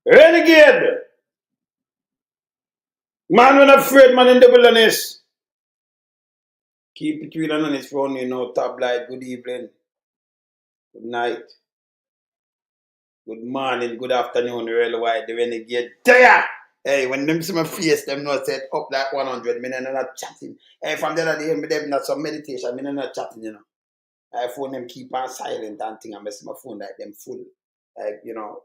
Renegade! Man, when afraid, man in the wilderness. Keep it real and honest for you know, top light. Good evening, good night, good morning, good afternoon, real wide, the renegade. There! Hey, when them see my face, them not set up like 100, me not chatting. Hey, from the other day, me them not some meditation, me not chatting, you know. I phone them keep on silent and thing, and I see my phone like them full. Like, you know,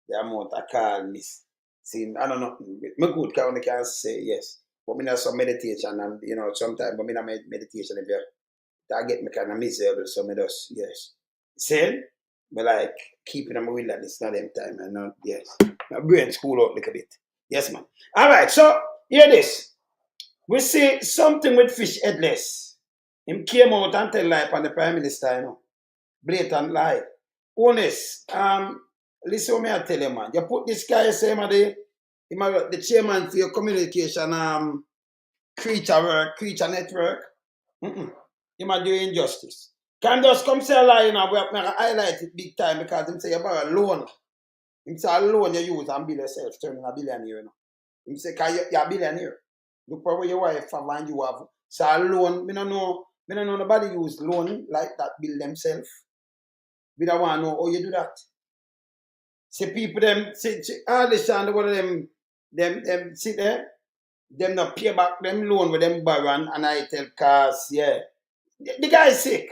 the amount I call miss. See, I don't know. Me good can say yes. But me not some meditation and you know, sometimes but me not meditation if you that get me kind of miserable, so me just yes. Same, but like keeping them with that it's not them time and not yes. My brain school out a little bit. Yes, man. Alright, so hear this. We see something with fish Edless. Him came out and tell lie on the Prime Minister, you know. Blatant lie. Holness, listen what me I tell you, man. You put this guy say man the chairman for your communication creature network. You might do injustice. Can just come say a lie, you know, we have to highlight it big time because him say you borrow a loan. Him say a loan you use and bill yourself, turning a billionaire, you know. Him say, because you're a billionaire. Look for where your wife have and you have. So a loan, me don't know nobody use loan like that bill themselves. We don't want to know how you do that. See people them, see all this and one of them sit there, them not pay back them loan with them borrow and I tell cars, yeah. The guy is sick.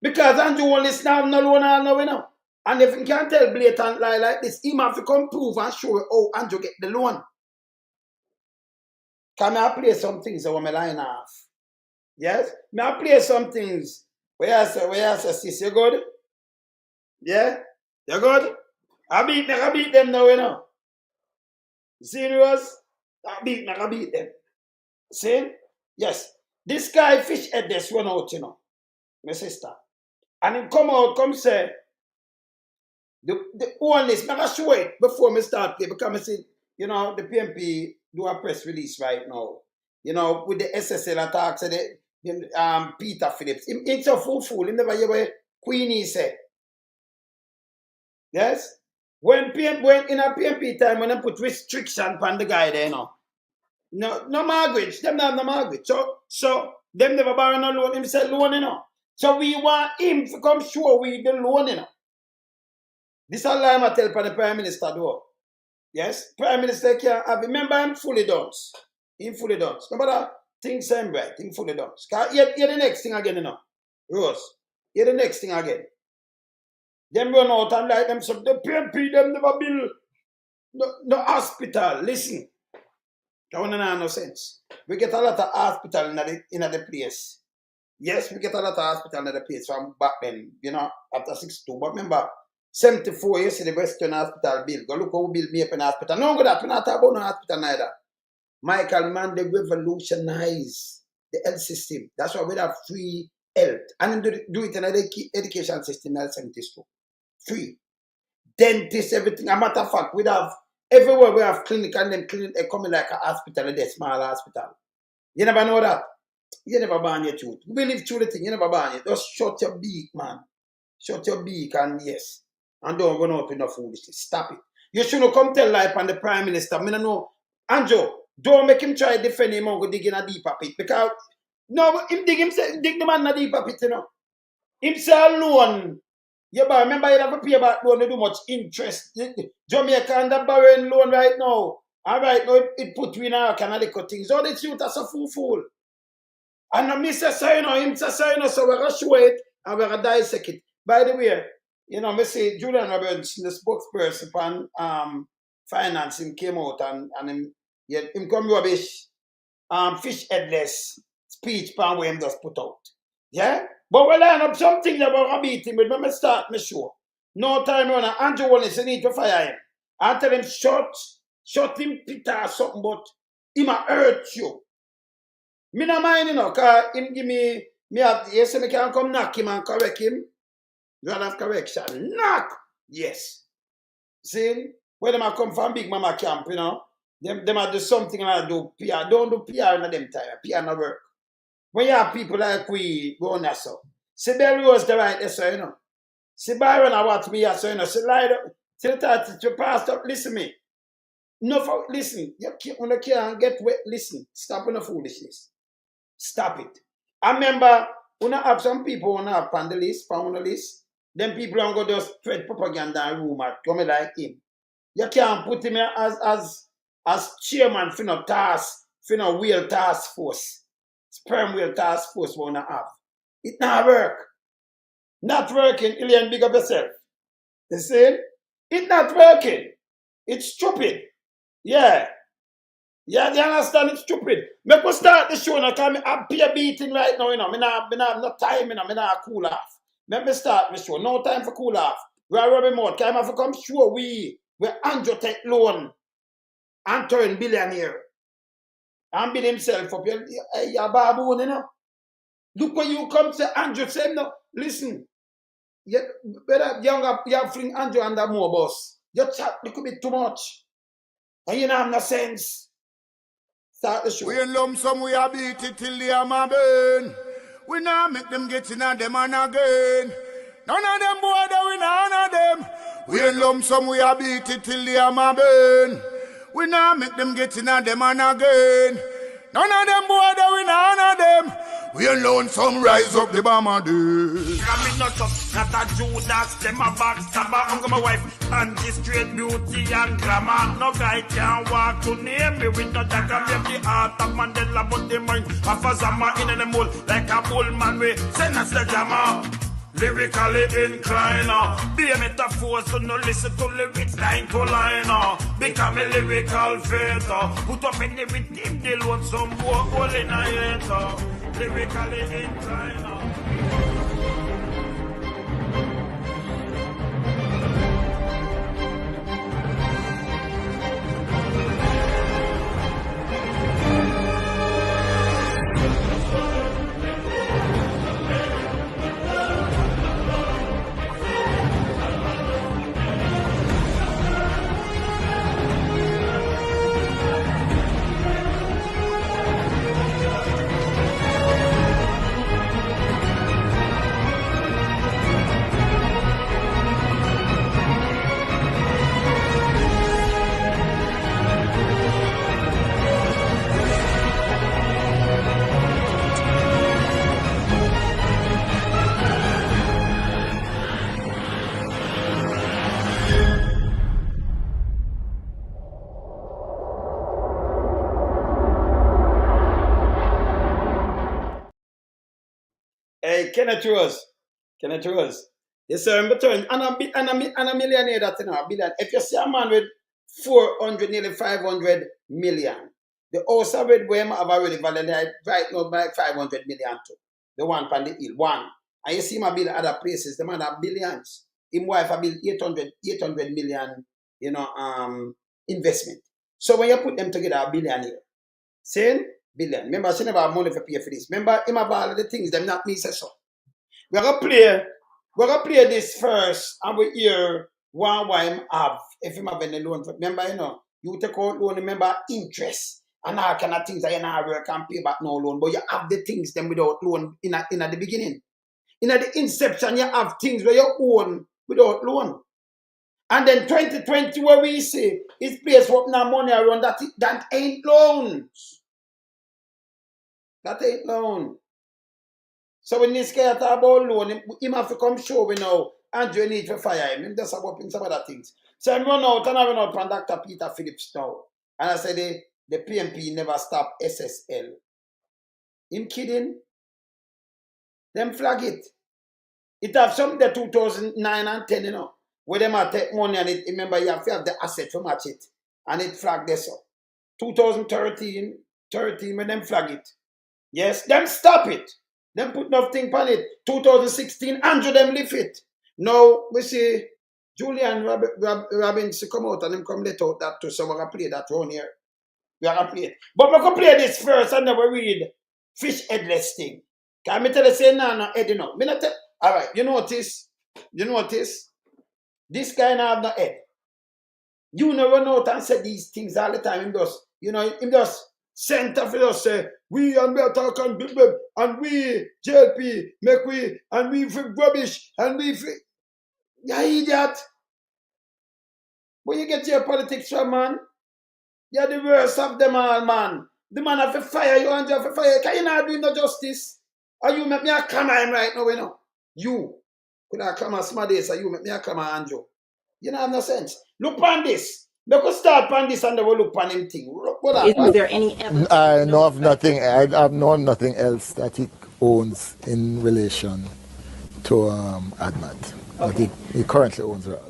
Because Andrew Holness now no loan and no winner. And if you can't tell blatant lie like this, he have to come prove and show how Andrew get the loan. Can I play some things that my line off? Yes? May I play some things where I say, sis, you good? Yeah? You good? I beat them now, you know. Serious? I beat them. See? Yes. This guy fish Edless run out, you know. My sister. And him come say, the Holness, never show it before me start play because I see, you know, the PMP do a press release right now. You know, with the Ssl attacks, Peter Phillips. It's a fool. He never hear what Queenie said. Yes? When in a PMP time, when they put restriction on the guy there, you know. No mortgage. Them not have no mortgage. So them never borrow no loan. Him said loan, you know. So we want him to come show we the loan, you know. This is a lie I tell the Prime Minister though. Yes? Prime Minister can't have, remember him fully done. Him fully done. Remember that? Things same right. Him fully done. Hear the next thing again, you know. Rose. Hear the next thing again. Them run out and like them, so the PMP, them never build no hospital. Listen. That one no sense. We get a lot of hospital in the place. Yes, we get a lot of hospital in the place from back then, you know, after 62. But remember, 74 years in the Western Hospital bill. Go look how we build me up in hospital. No good that. We not talk about no hospital neither. Michael Mann, they revolutionize the health system. That's why we have free health. And do it in the education system in the 70s too. Free. Dentists, everything. A matter of fact, we have everywhere we have clinic and then clinic they coming like a hospital, a small hospital. You never know that. You never ban your truth. We live through the thing, you never ban it. Just shut your beak, man. Shut your beak and yes. And don't run out with no foolishness. Stop it. You shouldn't come tell life on the Prime Minister. I don't know. Andrew, don't make him try to defend him or go dig in a deeper pit. Because no, him dig the man in a deeper pit, you know. Him say alone. Yeah, but remember you have to pay back loan, you do much interest. Jamaica under borrowing loan right now. All right, now it put we in our kind of things. All the truth as a fool. And Mr. Sayno, him say Sayno, so we're going to show it and we're going to dissect it. By the way, you know, I say Julian Robertson, the spokesperson on financing came out and him come rubbish fish Edless speech pan where him just put out. Yeah? But we line up something that we're beating with when we start my show. No time runner. Andrew Holness, you need to fire him. I tell him shut him Peter or something, but he might hurt you. Me no mind, you know, because him give me yes, I can come knock him and correct him. You have correction. Knock! Yes. See? When them come from Big Mama camp, you know, them do something and I do PR. Don't do PR in them time. PR no work. When you have people like we go on that so. See Bell Rose the right there, so you know. See Byron I watch me so you know. See Till that to pastor, listen me. No, listen. When you can't get wet, listen. Stop on the foolishness. Stop it. I remember when I have some people when I have on the list, on the list, then people are going to just spread propaganda and rumor coming like him. You can't put him as chairman for no task, for no wheel task force. Sperm wheel task force we wanna have. It not work. Not working, Ilian, big up yourself. You see? It not working. It's stupid. Yeah. Yeah, you understand? It's stupid. Make us start the show now, because I'm peer beating right now, you know. I have no time, you know. I not cool off. Let me start the show. No time for cool off. We are rubbing more. Time have to come show we're Andrew take loan and turn billionaire. And build himself up. You're baboon, you know. Look when you come to Andrew, say no. Listen. You better you fling Andrew under more boss. You chat a little bit too much. And you don't have no sense. Start the show. We in lump sum, we a beat it till the hammer burn. We now make them get in a them and again. None of them boy, we none of them. We in lump sum, we a beat it till the hammer burn. We now make them get in a them and again. None of them boy, we none of them. We alone some rise up the bomber dude. I'm not up, not a Judas, them a backstabber. I'm gonna my wife, anti-straight beauty and glamour. No guy can walk to near me with no dagger. Make the heart of Mandela, but the mind of a Zama in the mold. Like a bullman, we send us the jammer. Lyrically inclined, be a metaphor, so no listen to lyrics line to line. Become a lyrical fighter, put up in the rhythm, they want some more hole in a hater. Lyrically inclined. Hey, Kenneth Rose. Yes, sir, in return, and a millionaire that, you know, a billion. If you see a man with 400, nearly 500 million, the house of Red Boy have already valued right now by 500 million too. The one from the hill, one. And you see him build other places, the man have billions. His wife have built 800 million, you know, investment. So when you put them together, a billionaire. Saying billion. Remember, she never have money for pay for this. Remember, him have all of the things, them not me say so. We're gonna play this first, and we hear why him have, if him have any loan. Remember, you know, you take out loan, remember interest, and all kind of things that you not work and pay back no loan, but you have the things them without loan in the beginning. In the inception, you have things where you own without loan. And then 2020, where we say, it's place what now money around, that ain't loans. That ain't loan. So when this guy talk about loan, him have to come show we know Andrew need to fire him. Him just about in some other things. So I run out from Dr. Peter Phillips now. And I said the PMP never stop SSL. Him kidding? Them flag it. It have some the 2009 and 10, you know. Where them a take money and it, remember you have to have the asset to match it. And it flag this up. 2013, when them flag it. Yes, them stop it. Them put nothing on it. 2016, Andrew them lift it. Now, we see Julian Robbins come out and them come let out that too. So we're going to play that round here. We're going to play it. But we're going to play this first and then we read Fish Edless thing. Can I tell you, say, no, Eddie, no. All right, you notice? This guy now have no head. You never run out and say these things all the time. Him just center for us say, we and we talk and we JLP make we and we for rubbish and we for, yeah, idiot. Where you get your politics from, man? You're the worst of them all, man. The man have to fire you and you have to fire. Can you not do no justice? Or you make me a come him right now, you know? You. Could I come and smart this, or you make me a come and you. You know, have no sense. Look on this. They could start on this and they will look on him thing. Look, Is there any evidence? I know of nothing. I know of nothing else that he owns in relation to Admat. That he currently owns rather.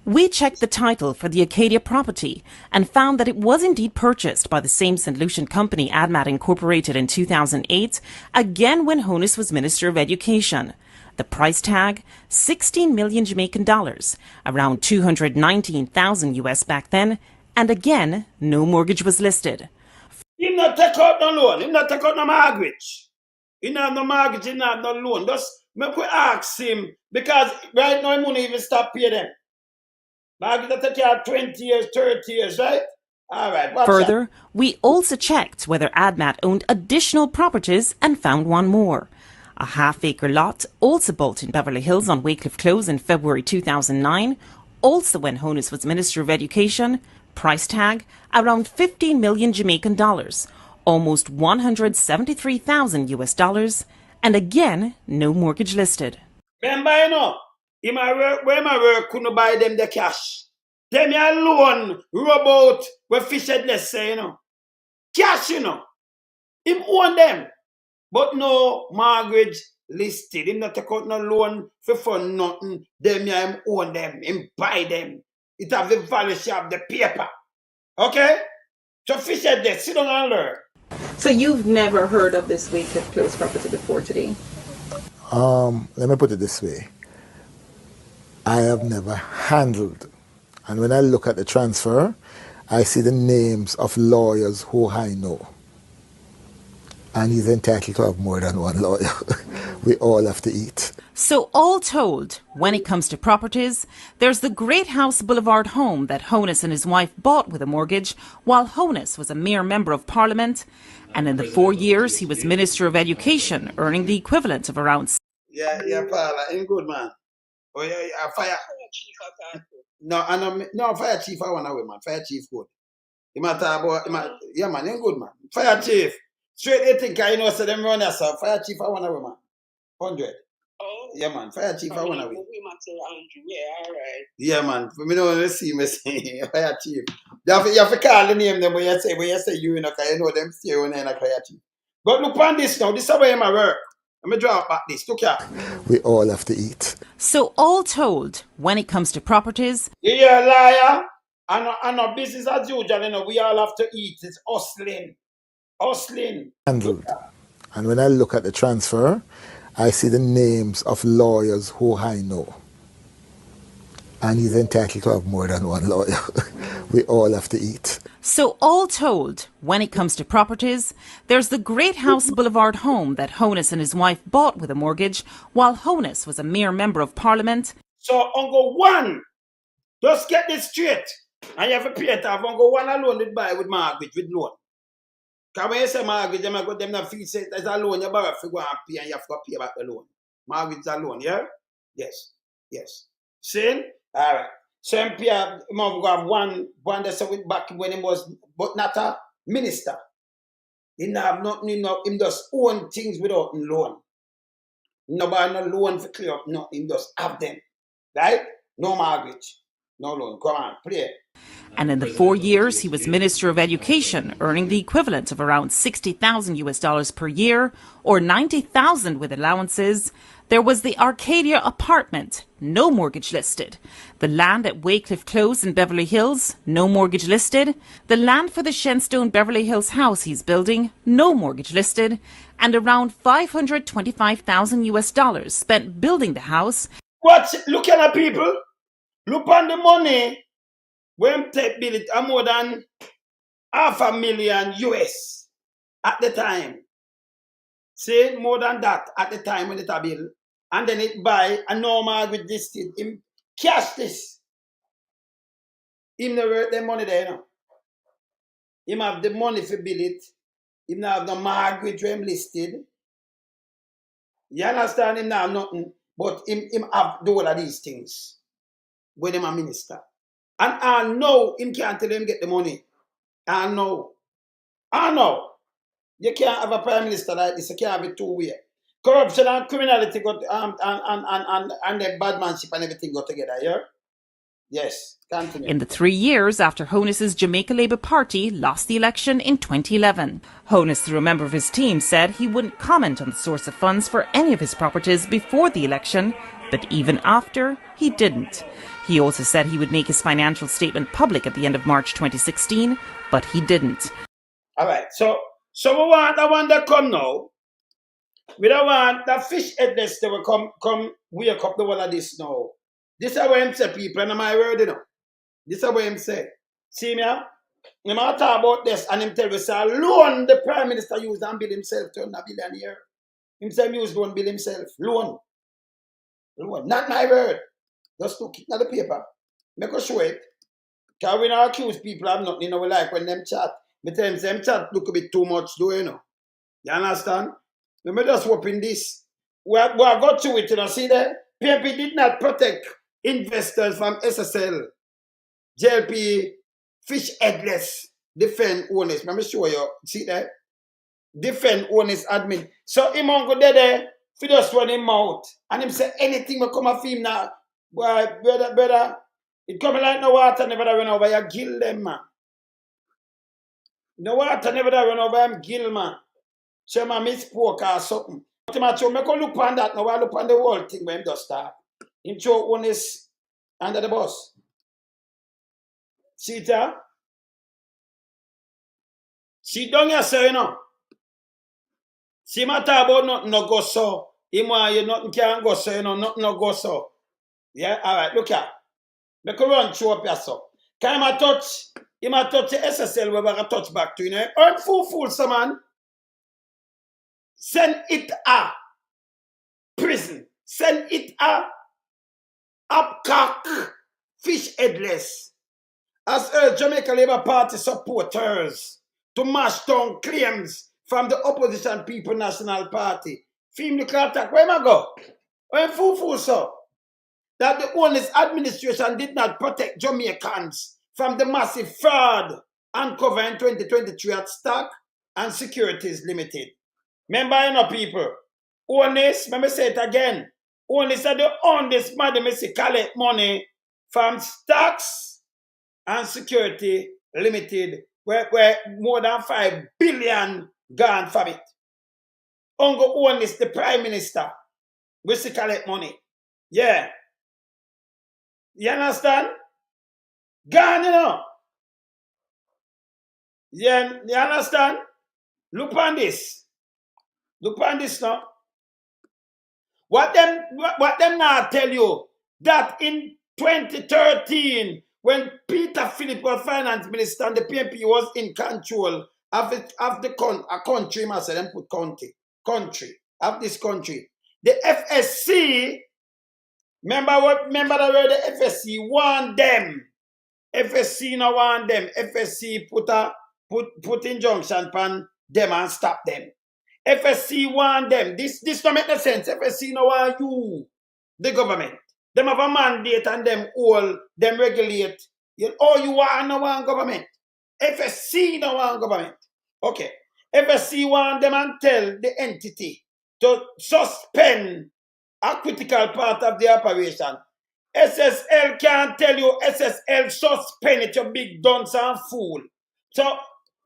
We checked the title for the Acadia property and found that it was indeed purchased by the same St. Lucian company Admat Incorporated in 2008, again when Holness was Minister of Education. The price tag, 16 million Jamaican dollars, around 219,000 US back then, and again, no mortgage was listed. He not take out no loan. He not take out no mortgage. He not have no mortgage, he not have no loan. Just make we ask him, because right now he won't even stop paying them. Mortgage that take care 20 years, 30 years, right? All right. Further, we also checked whether Admat owned additional properties and found one more. A half-acre lot, also built in Beverly Hills on Wycliffe Close in February 2009, also when Holness was Minister of Education. Price tag, around 15 million Jamaican dollars, almost 173,000 US dollars, and again, no mortgage listed. Remember, you know, where my work couldn't buy them the cash. Them alone, robot, where fish Edless say, you know. Cash, you know. Him own them. But no mortgage listed. Him not take out no loan for nothing. Them him own them. Him buy them. It have the value of the paper. Okay? So fish Edless, sit down and learn. So you've never heard of this Wycliffe Close property before today? Let me put it this way. I have never handled, and when I look at the transfer, I see the names of lawyers who I know. And he's entitled to have more than one lawyer. We all have to eat. So all told, when it comes to properties, there's the Great House Boulevard home that Holness and his wife bought with a mortgage while Holness was a mere member of Parliament. And in the 4 years he was Minister of Education, earning the equivalent of around... Yeah, Paula, ain't good, man. Oh, yeah, fire chief. No, fire chief, I want to man. Fire chief good. You might talk about, yeah, man, ain't good, man. Fire chief. Straight they think I know, so them run yourself. Fire chief, I want to man. 100. Oh. Yeah, man. Fire chief, I want to win. Yeah, all right. Yeah, man. For me, no one see me say fire chief. You have to call the name them when you say you know, because you know them stay on there like fire chief. But look on this now. This is where my work. Let me draw back this. Look here. We all have to eat. So all told, when it comes to properties... You're a liar. And no business as usual, you know, we all have to eat. It's hustling. Handled. And when I look at the transfer, I see the names of lawyers who I know. And he's entitled to have more than one lawyer. We all have to eat. So all told, when it comes to properties, there's the Great House Boulevard home that Holness and his wife bought with a mortgage while Holness was a mere member of Parliament. So Uncle One, just get this straight. And you have to pay it off. Uncle One alone did buy with mortgage, with loan. Because when you say mortgage, them not feel say there's a loan, you borrow to go and pay and you have to pay back the loan. Mortgage is a loan, yeah? Yes. See? All right. So MP go have one that's with back when he was, but not a minister. He not have nothing, him just own things without loan. Nobody no loan for clear up nothing, him just have them. Right? No mortgage. No loan. Come on, play. And in the 4 years he was Minister of Education, earning the equivalent of around 60,000 US dollars per year, or 90,000 with allowances. There was the Arcadia apartment, no mortgage listed. The land at Wycliffe Close in Beverly Hills, no mortgage listed. The land for the Shenstone Beverly Hills house he's building, no mortgage listed. And around 525,000 US dollars spent building the house. Look at the people. Look on the money. When they build it, more than $500,000 US at the time. Say more than that at the time when it a build. And then it buy a normal with this thing. Him cash this. Him never worth the money there, you know. Him have the money for build it. Him not have no mortgage where him listed. You understand? Him not have nothing. But him have do all of these things when him a minister. And I know him can't tell him get the money. I know. You can't have a prime minister like this. You can't have it two-way. Corruption and criminality got and the badmanship and everything go together, yeah? Yes, continue. In the 3 years after Holness's Jamaica Labour Party lost the election in 2011. Holness, through a member of his team, said he wouldn't comment on the source of funds for any of his properties before the election, but even after, he didn't. He also said he would make his financial statement public at the end of March 2016, but he didn't. All right, so we want the one that come now. We don't want that fish Edless that will come wake up the whole of this now. This is what him say, people, and my word, you know. This is what him say. See me, huh? Him talk about this and him tell me, say, loan the Prime Minister used and build himself to a billionaire. Him say, use loan build himself. Loan. Not my word. Just look it at the paper. Make us show it. Because we don't accuse people of nothing, you know, we like when them chat. Me tell them chat look a bit too much, do you know? You understand? We may just open this. We have got to it, you know. See there? PMP did not protect investors from SSL, JLP, fish Edless, defend owners. Let me show you. See there? Defend owners admin. So him on go there, fi just run him out. And him say anything will come off him now. Boy, brother, it coming like no water never run over you, kill them, man. No water never run over him, kill, man. So man misspoke or something. But him make a look on that now. I look on the whole thing when him just start. Him throw owners under the bus. See it here? See down here, sir, you know. See my talk about nothing no go so. Him want you nothing can go so, you know, nothing no go so. Yeah, alright, look here. Make a run through up here, so. Can him touch the SSL where I touch back to, you know. Earn fool, some man. Send it a prison. Send it a upcock fish Edless. As Jamaica Labour Party supporters to mash down claims from the opposition People National Party. Film the Kleptocracy. Where am I go? Where fool, so? That the Holness administration did not protect Jamaicans from the massive fraud uncovered in 2023 at Stock and Securities Limited. Remember, you know, people, Holness, let me say it again, Holness are the honest madam collect money from Stocks and Security Limited, where more than 5 billion gone from it. Uncle Holness, the Prime Minister, we collect money. Yeah. You understand? Gone, you know. Yeah, you understand? Look on this. Look on this now. What them now tell you that in 2013, when Peter Philip was finance minister and the PMP was in control of a country, I said them put country of this country. The FSC, remember the word the FSC want them. FSC no want them. FSC put injunction upon them and stop them. FSC want them. This don't make no sense. FSC no want you, the government. Them have a mandate and them all, them regulate. All you want no want government. FSC no want government. Okay. FSC want them and tell the entity to suspend a critical part of the operation. SSL can't tell you SSL suspend it, you big dunce and fool. So,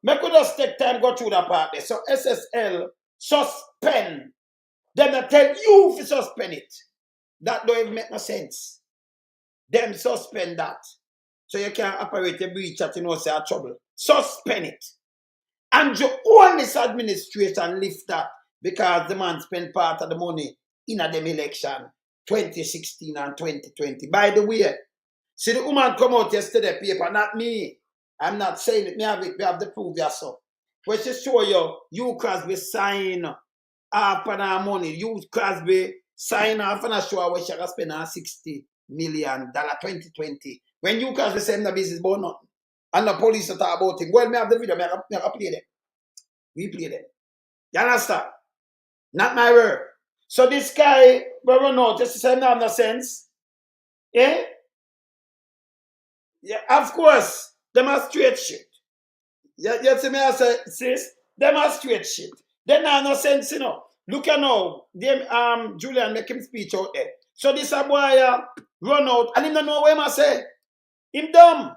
me could just take time go through that part there. So, SSL suspend. Them not tell you to suspend it. That don't even make no sense. Them suspend that. So, you can't operate a breach that you know say a trouble. Suspend it. And your Holness administration lift that because the man spent part of the money in a them election 2016 and 2020. By the way, see the woman come out yesterday, paper, not me. I'm not saying it. We have the proof yourself. But she show you Crosby sign up on our money. You Crosby sign off and show where she can spend $60 million 2020. When you Crosby say the business about nothing. And the police talk about him. Well, me have the video, me have play them. We play them. You understand? Not my word. So this guy, brother, no, just to say no sense. Eh? Yeah, of course, them are straight shit. You see me, I say, sis, them are straight shit. They not no sense, you know. Look at now, them Julian make him speech out there. So this a boy run out, and him don't know what him a say. Him dumb.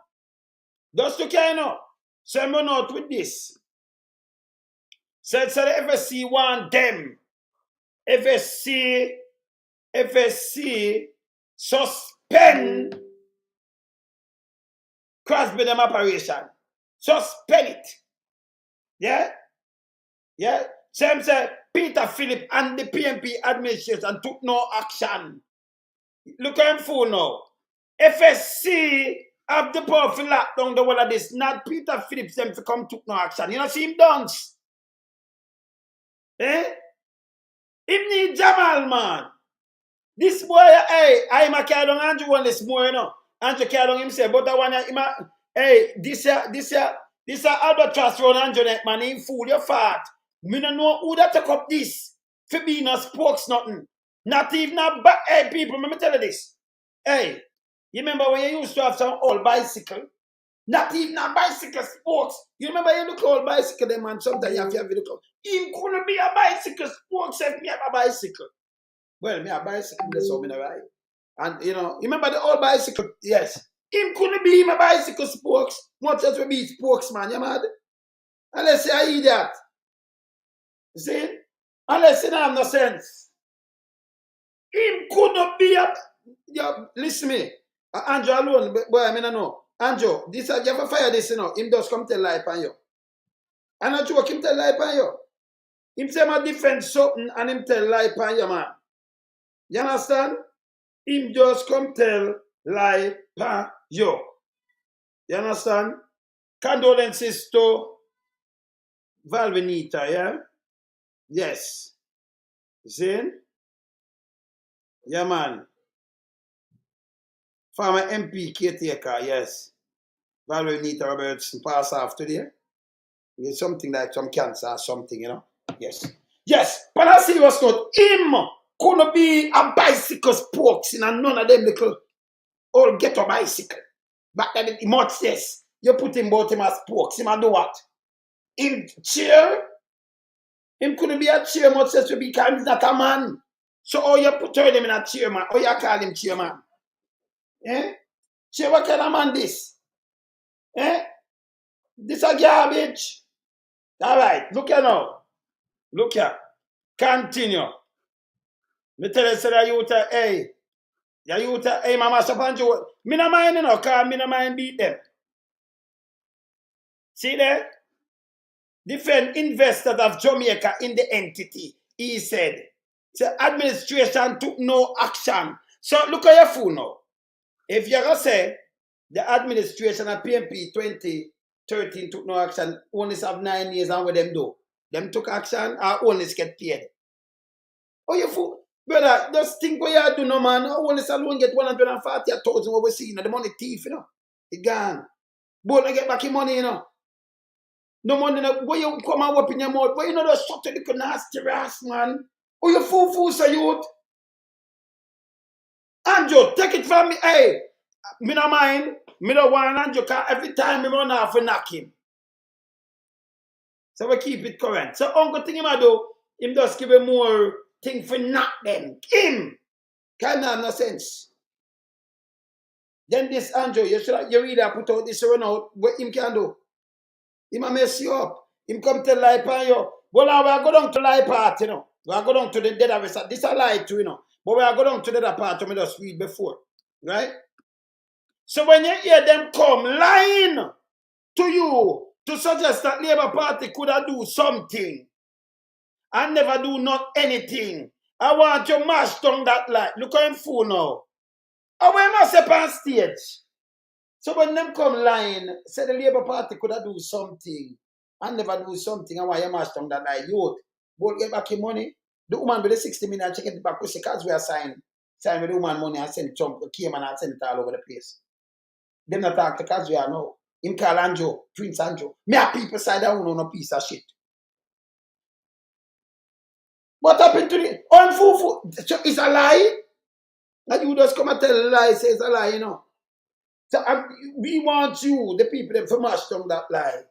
Just to kind of. So him run out with this. So the FSC want them. FSC suspend Crosby them operation. Suspend it. Yeah? Yeah? Same say Peter Philip and the PMP administration took no action. Look at him fool now. FSC have the power to lock down the whole of this. Not Peter Phillips them to come took no action. You know see him dance? Eh? Him need Jamal, man. This boy, hey, I'm a carry on Andrew one this morning, you know. Andrew carry on himself, but I want to, hey, this albatross run Andrew neck, man. He fool your fart. Me don't know who that took up this for being a spokes nothing. Not even a hey people, let me tell you this. Hey, you remember when you used to have some old bicycle? Not even a bicycle spokes. You remember you look old bicycle them man, sometimes you have to have a look. Him couldn't be a bicycle spokes if me have a bicycle. Well, me a bicycle, that's how me no ride. And you know, you remember the old bicycle? Yes. Him couldn't be him a bicycle spokes, much as we be spokesman, you mad? Unless you are idiot. You see? Unless you don't have no sense. Him could not be a listen me. Andrew alone, boy, I mean I know. Andrew, this you ever fire this, you know. Him just come tell lie upon you. And I joke him tell lie upon you. Him say my defense something and him tell lie upon you, man. You understand? Him just come tell lie upon you. You understand? Condolences to Valvinita, yeah? Yes. See? Yeah, man. Former MP caretaker, yes. Valvinita Robertson passed off today. It's something like some cancer or something, you know? Yes. Yes, but I serious note, him couldn't be a bicycle spokes in none of them little old ghetto bicycle. But then the much says, you put him both him as spokes, him and do what? Him chair? Him couldn't be a chairman says to be because he's not a man. So how you put him in a chairman? How you call him chairman? Eh? Chair, what kind of man this? Eh? This a garbage. Alright, look here now. Look here. Continue. Me tell you, say that you hey. Yeah, you hey, mama, Sapanjo. Me no mind, you know, because me no mind beat them. See there? Defend investors of Jamaica in the entity, he said. The administration took no action. So look at your phone now. If you're going to say the administration of PMP 2013 took no action, only have 9 years and what them do? Them took action or only get paid? Oh, you fool. Brother, just think what you do, no man. Only alone get 140,000 what we see, you know, the money thief, you know. It gone. Both get back your money, you know. No money, no, where you come and whip in your mouth, where you know just shut the little nasty ass, man. Oh, you fool, so youth. Andrew, take it from me. Hey, me no mind. Me no want Andrew, because every time me run off, we knock him. So we keep it current. So uncle thing him I do, him just give him more thing for knock them. Him. Kind of have no sense. Then this Andrew, you really put out this run out, what him can do? Him a mess you up. Him come tell lie upon you. Well, now we are going to lie part, you know. We are going to the dead of it. This is a lie too, you know. But we are going to the other part we just read before. Right? So when you hear them come lying to you to suggest that Labour Party could have do something and never do not anything, I want to mash down that lie. Look at him fool now. I want must up on stage. So when them come lying, say the Labour Party could have do something and never do something, I want you mash down that lie. Youth, both get back your money. The woman with the 60 million check it back because we are signing with the woman money and send Trump came and send it all over the place. Them not talk to because we are now. Him call Anjo, Prince Anjo. Me a people side that one on a piece of shit. What happened to the unfulfilled? It's a lie? And you just come and tell a lie, say it's a lie, you know. So we want you, the people, them, to mash down that lie.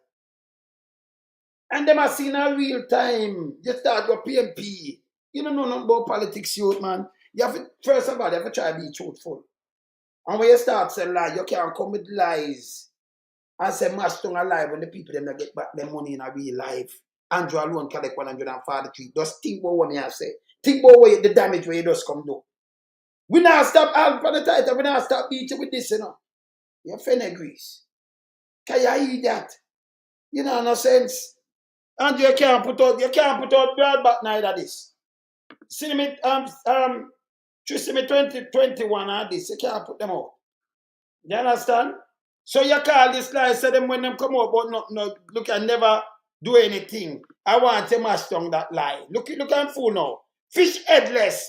And them are seen in real time. You start your PMP. You don't know nothing about politics, youth, man. You have to, first of all, you have to try to be truthful. And when you start saying lies, you can't come with lies and say mash down a lie when the people them that get back their money in a real life. Andrew alone collect 143. Just think about what me have say. Think about what the damage where you just come do. We now stop all for the title. We now stop beating with this, you know. You're fenegrease. Can you eat that? You know, no sense. And you can't put out blood back neither this. See me, choose me 2021 and this. You can't put them out. You understand? So you call this lie, say them when them come out, but no, look, I never do anything. I want to mash down that lie. Look, I'm full now. Fish Edless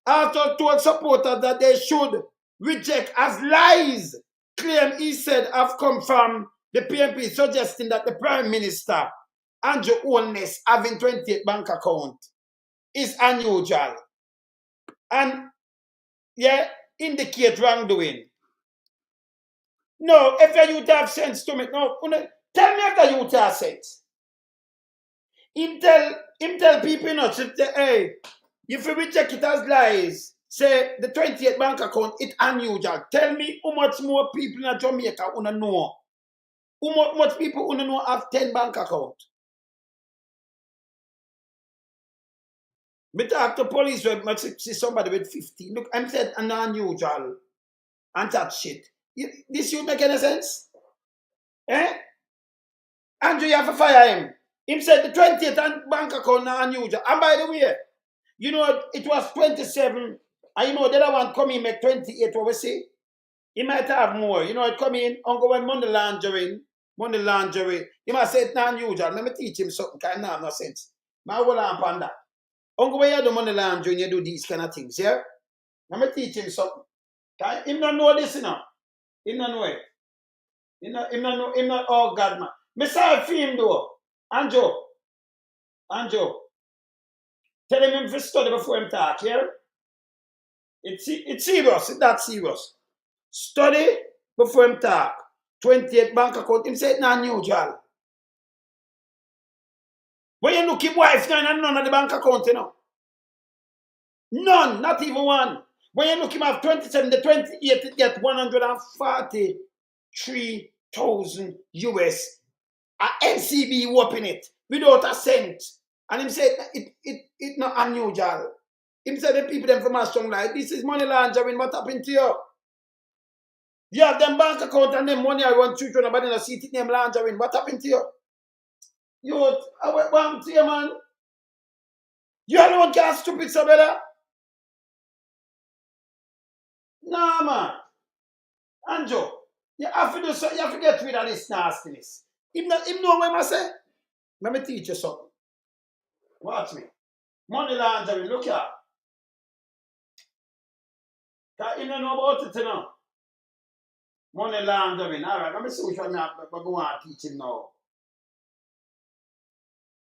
also told supporters that they should reject as lies. Claim he said have come from the PMP suggesting that the Prime Minister, Andrew Holness, having 28 bank account is unusual. And, yeah, indicate wrongdoing. No, if you have sense to me, no, tell me if you have sense. Him tell people, not say, hey, if you reject it as lies, say the 28 bank account, it's unusual. Tell me how much more people in Jamaica wanna know. How much people wanna know have 10 bank account. Me talk to police when I see somebody with 50. Look, I'm said an unusual and that shit. This should make any sense? Eh? Andrew, you have to fire him. Him said the 28th bank account is unusual. And by the way, you know, it was 27. And you know, the other one come in make 28, what we say? He might have more. You know, it come in, ongoing money laundering. He might say it's not unusual. Let me teach him something, because it have no sense. I hold on upon that. Ongoing you do money laundering, you do these kind of things, yeah? Let me teach him something. Him not know this, you know. Him not know it. Him not, oh God, man. Me saw a film though. Anjo. Tell him to study before him talk, yeah? It's serious, it's that serious. Study before him talk. 28 bank account, him say it's not unusual. When you look at wife, none of the bank account, you know. None, not even one. When you look him have 27, the 28, it get 143,000 US. A NCB whooping it without a cent. And him said it not unusual. Him said the people them from a strong like this is money laundering, what happened to you? You have them bank account and them money I want children about in a seat it name laundering. What happened to you? You I went back to you, man. You alone can't stupid so better. Nah, man. Anjo, you have to do so, you have to get rid of this nastiness. Him know what I say? Let me teach you something. Watch me. Money laundering, look here. Because you don't know about it, you know. Money laundering. All right, let me see which one I'm going to teach him now.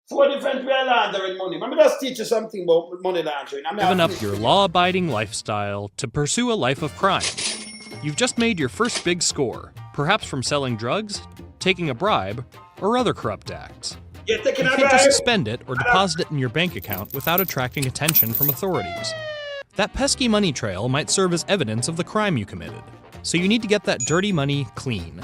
4 different ways of laundering money. Let me just teach you something about money laundering. Given up your law-abiding lifestyle to pursue a life of crime. You've just made your first big score, perhaps from selling drugs, taking a bribe, or other corrupt acts. You can't just spend it or deposit it in your bank account without attracting attention from authorities. That pesky money trail might serve as evidence of the crime you committed, so you need to get that dirty money clean.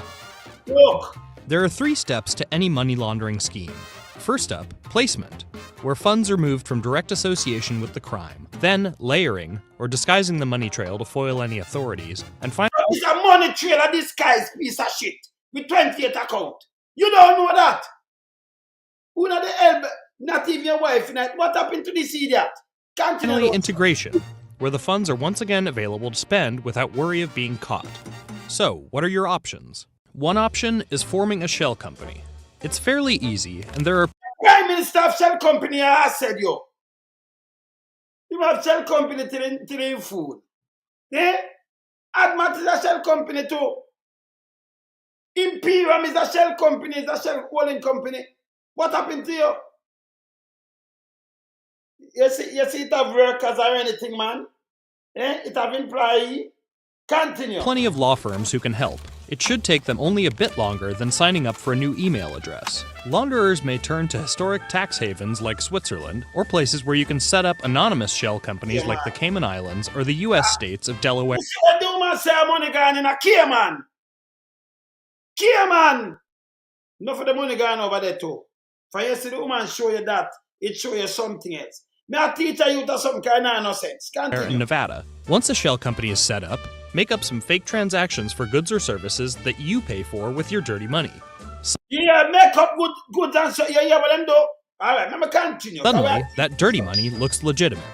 Look. There are 3 steps to any money laundering scheme. First up, placement, where funds are moved from direct association with the crime. Then, layering, or disguising the money trail to foil any authorities. And finally, it's a money trail, a disguised piece of shit with 28 account. You don't know that. Who not the help, not even your wife. What happened to this idiot? Finally, integration, where the funds are once again available to spend without worry of being caught. So, what are your options? One option is forming a shell company. It's fairly easy, and there are Prime Minister of shell company, I said yo. You have shell company to the food. Eh? Admat is a shell company too. Imperium is a shell company, is a shell holding company. What happened to you? You see it have workers or anything, man. Eh? It have employee. Continue. Plenty of law firms who can help It should take them only a bit longer than signing up for a new email address. Launderers may turn to historic tax havens like Switzerland, or places where you can set up anonymous shell companies like the Cayman Islands or the U.S. states of Delaware. You see what the woman say money gone in a Cayman? Cayman! Enough of the money gone over there too. For you see the woman show you that, it show you something else. May I teach you to some kind of nonsense. In Nevada. Once a shell company is set up, make up some fake transactions for goods or services that you pay for with your dirty money. Yeah, make up goods and so yeah, what them do. Alright, let me continue. Suddenly, that dirty money looks legitimate.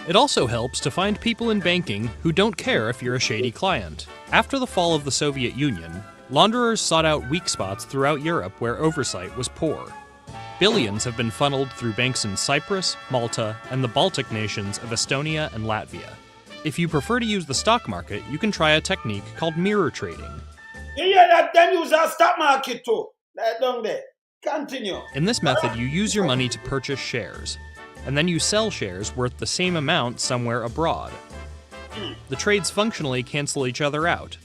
It also helps to find people in banking who don't care if you're a shady client. After the fall of the Soviet Union, launderers sought out weak spots throughout Europe where oversight was poor. Billions have been funneled through banks in Cyprus, Malta, and the Baltic nations of Estonia and Latvia. If you prefer to use the stock market, you can try a technique called mirror trading. Yeah, that them use our stock market too. That down there. Continue. In this method, you use your money to purchase shares, and then you sell shares worth the same amount somewhere abroad. The trades functionally cancel each other out,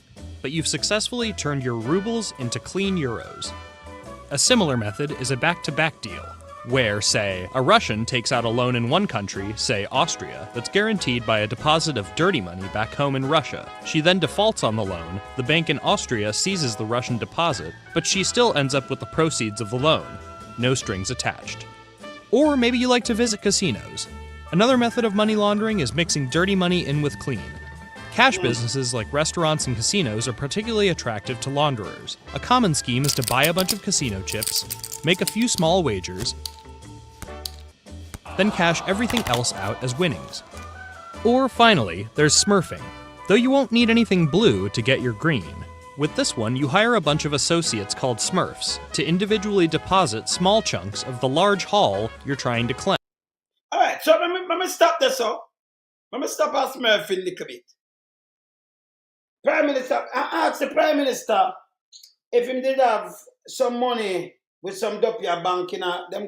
but you've successfully turned your rubles into clean euros. A similar method is a back-to-back deal, where, say, a Russian takes out a loan in one country, say Austria, that's guaranteed by a deposit of dirty money back home in Russia. She then defaults on the loan, the bank in Austria seizes the Russian deposit, but she still ends up with the proceeds of the loan. No strings attached. Or maybe you like to visit casinos. Another method of money laundering is mixing dirty money in with clean. Cash businesses like restaurants and casinos are particularly attractive to launderers. A common scheme is to buy a bunch of casino chips, make a few small wagers, then cash everything else out as winnings. Or finally, there's smurfing, though you won't need anything blue to get your green. With this one, you hire a bunch of associates called smurfs to individually deposit small chunks of the large haul you're trying to cleanse. Alright, so let me stop this up. Let me stop our smurfing a little bit. Prime Minister, I asked the Prime Minister if he did have some money with some dopey bank, them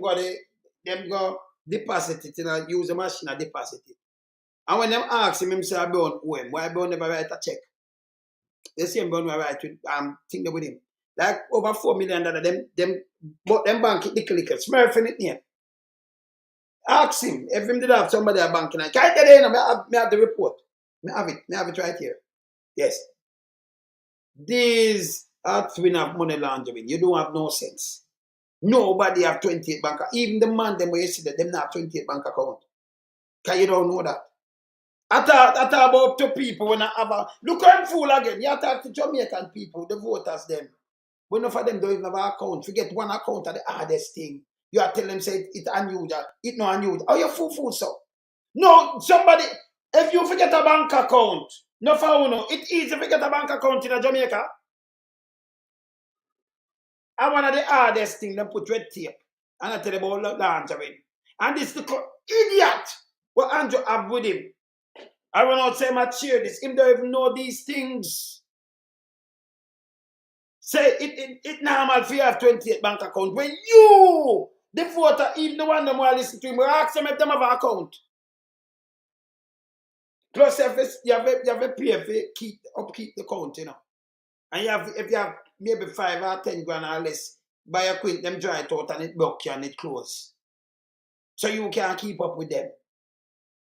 go deposit it, use the machine and deposit it. And when them ask him say, I don't owe him. Why don't never write a check? The same one I write with thing with him. Like over $4 million, them bank it lick, smurfing it here. Ask him if he did have somebody at bank. Can I get it in? I have the report. I have it right here. Yes. These are twin of money laundering. You don't have no sense. Nobody have 28 bank account. Even the man them where you see that them not have 28 bank account. Because you don't know that. I talk about to people when I have a look I'm fool again. You talk to Jamaican people, the voters them. When enough of them don't even have an account. Forget one account are the hardest thing. You are telling them say it's unusual. It's not unusual. Oh, you fool so. No, somebody, if you forget a bank account, no for no, it's easy to forget a bank account in Jamaica. And one of the hardest things, they put red tape. And I tell you about laundering. And this the idiot what Andrew have with him. I will not say I cheer this. Him don't even know these things. Say it normal for you have 28 bank account. When you, the voter, even the one that want to listen to him, we ask them if they have an account. Plus, you have a pay for keep the account, And if you have maybe 5 or 10 grand or less, buy a quint, them dry it out and it block you and it close. So you can't keep up with them.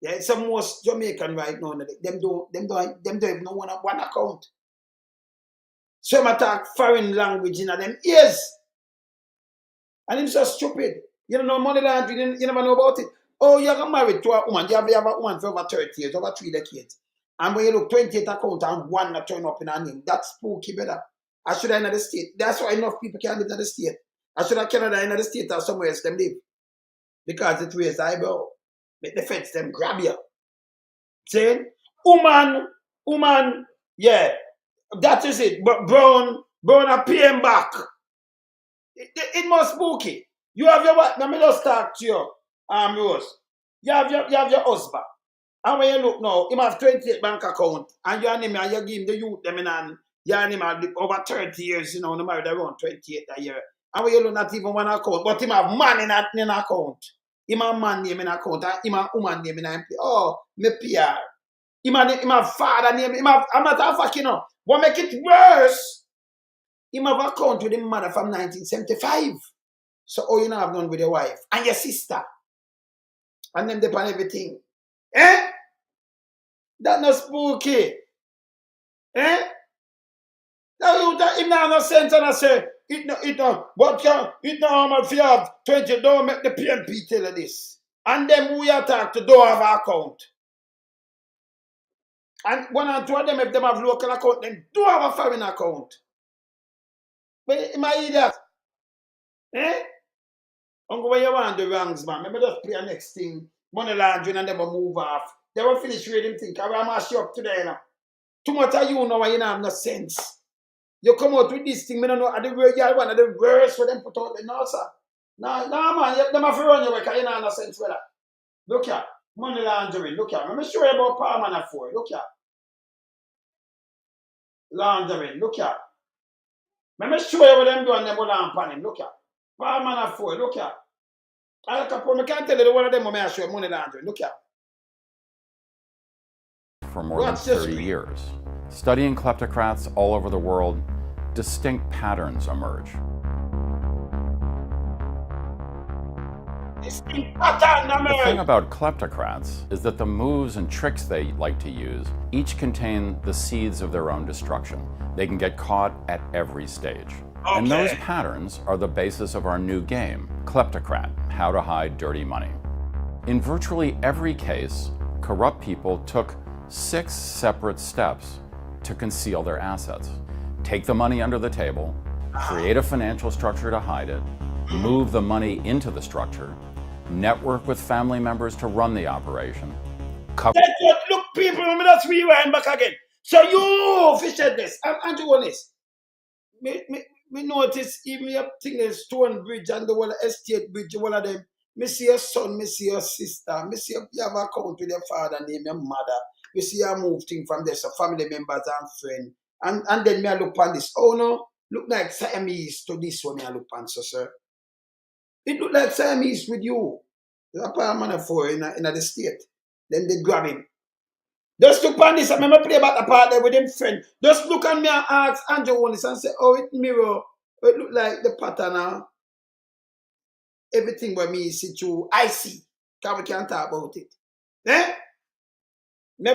Yeah, some most Jamaican right now, them don't even know one account. So I talk foreign language in them ears. And it's so stupid. You don't know money laundering, you never know about it. Oh, you're married to a woman. You have a woman for over 30 years, over 3 decades. And when you look 28 account and one that turn up in her name, that's spooky, better. I should have in the state. That's why enough people can't live in the state. I should have Canada in the state or somewhere else them live. Because it raises eyebrow. Make the feds them grab you. Saying, woman, yeah, that is it. But Brown are paying back. It must spooky. You have your what? Let me just talk to you, Rose. You have your husband. And when you look now, him have 28 bank account, and you and him, and you give him the youth them in and you and him have over 30 years, no married around 28 a year. And when you look not even one account, but him have man in an account. Him have man name in account, and him have woman name in account. Oh, me PR. Him have father name, him have, I'm not a fucking, what make it worse? Him have account with him mother from 1975. So you not have none with your wife and your sister. And them depend on everything. Eh? That not spooky. Eh? That him not no sense and I say, it no, but it no harm if you have 20, don't make the PMP tell you this. And them we attack to don't have account. And one and two of them, if them have local account, them do have a foreign account. But am I idiot? Eh? Uncle, when you want the wrongs, man, maybe just play a next thing, money laundering, and then we move off. They will finish reading things. I will mash you up today, you know. Too much of you know, and you don't have no sense. You come out with this thing, I don't know, and the word you one of the worst for them put out the no, sir. No, man, them have to run you because you don't have no sense for that. Look here, money laundering, look here. Let me show you about Palm and for look here. Laundering, look here. Let me show you what them do and them will lamp on him, look here. Palm and for look here. I can't tell you the one of them when I show you money laundering, look here. For more than 30 years. Studying kleptocrats all over the world, distinct patterns emerge. The thing about kleptocrats is that the moves and tricks they like to use each contain the seeds of their own destruction. They can get caught at every stage. Okay. And those patterns are the basis of our new game, Kleptocrat, How to Hide Dirty Money. In virtually every case, corrupt people took 6 separate steps to conceal their assets. Take the money under the table, create a financial structure to hide it, move the money into the structure, network with family members to run the operation. Look, people, let's rewind back again. So you fish at this. I'm doing this. Me notice even your thing is Stone Bridge and the whole estate bridge, one of them. Me see your son, me see your sister, me see you have an account with your father name, your mother. You see you move thing from there, so family members and friends. And then me I look on this. Oh no, look like Siamese to this one me I look on, so sir. It look like Siamese with you. There's a power man for in the state. Then they grab him. Just look on this, I remember play about the part there with them friend. Just look on me and ask Andrew Holness and say, oh, it mirror. It look like the pattern now. Everything what me see through, I see. Because we can't talk about it. Eh? Me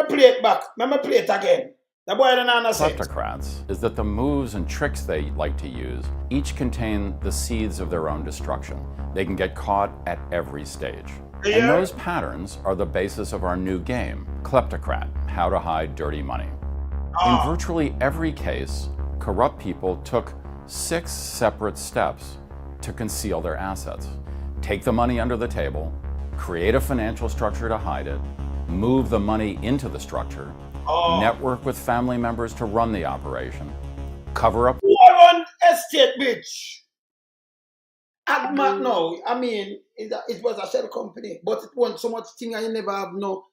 play it back. Me play it again. The boy don't understand. Kleptocrats is that the moves and tricks they like to use each contain the seeds of their own destruction. They can get caught at every stage. Yeah. And those patterns are the basis of our new game, Kleptocrat, How to Hide Dirty Money. In virtually every case, corrupt people took 6 separate steps to conceal their assets. Take the money under the table, create a financial structure to hide it, move the money into the structure, network with family members to run the operation, cover up. One estate, bitch. No, I mean, it was a shell company, but it wasn't so much thing I never have no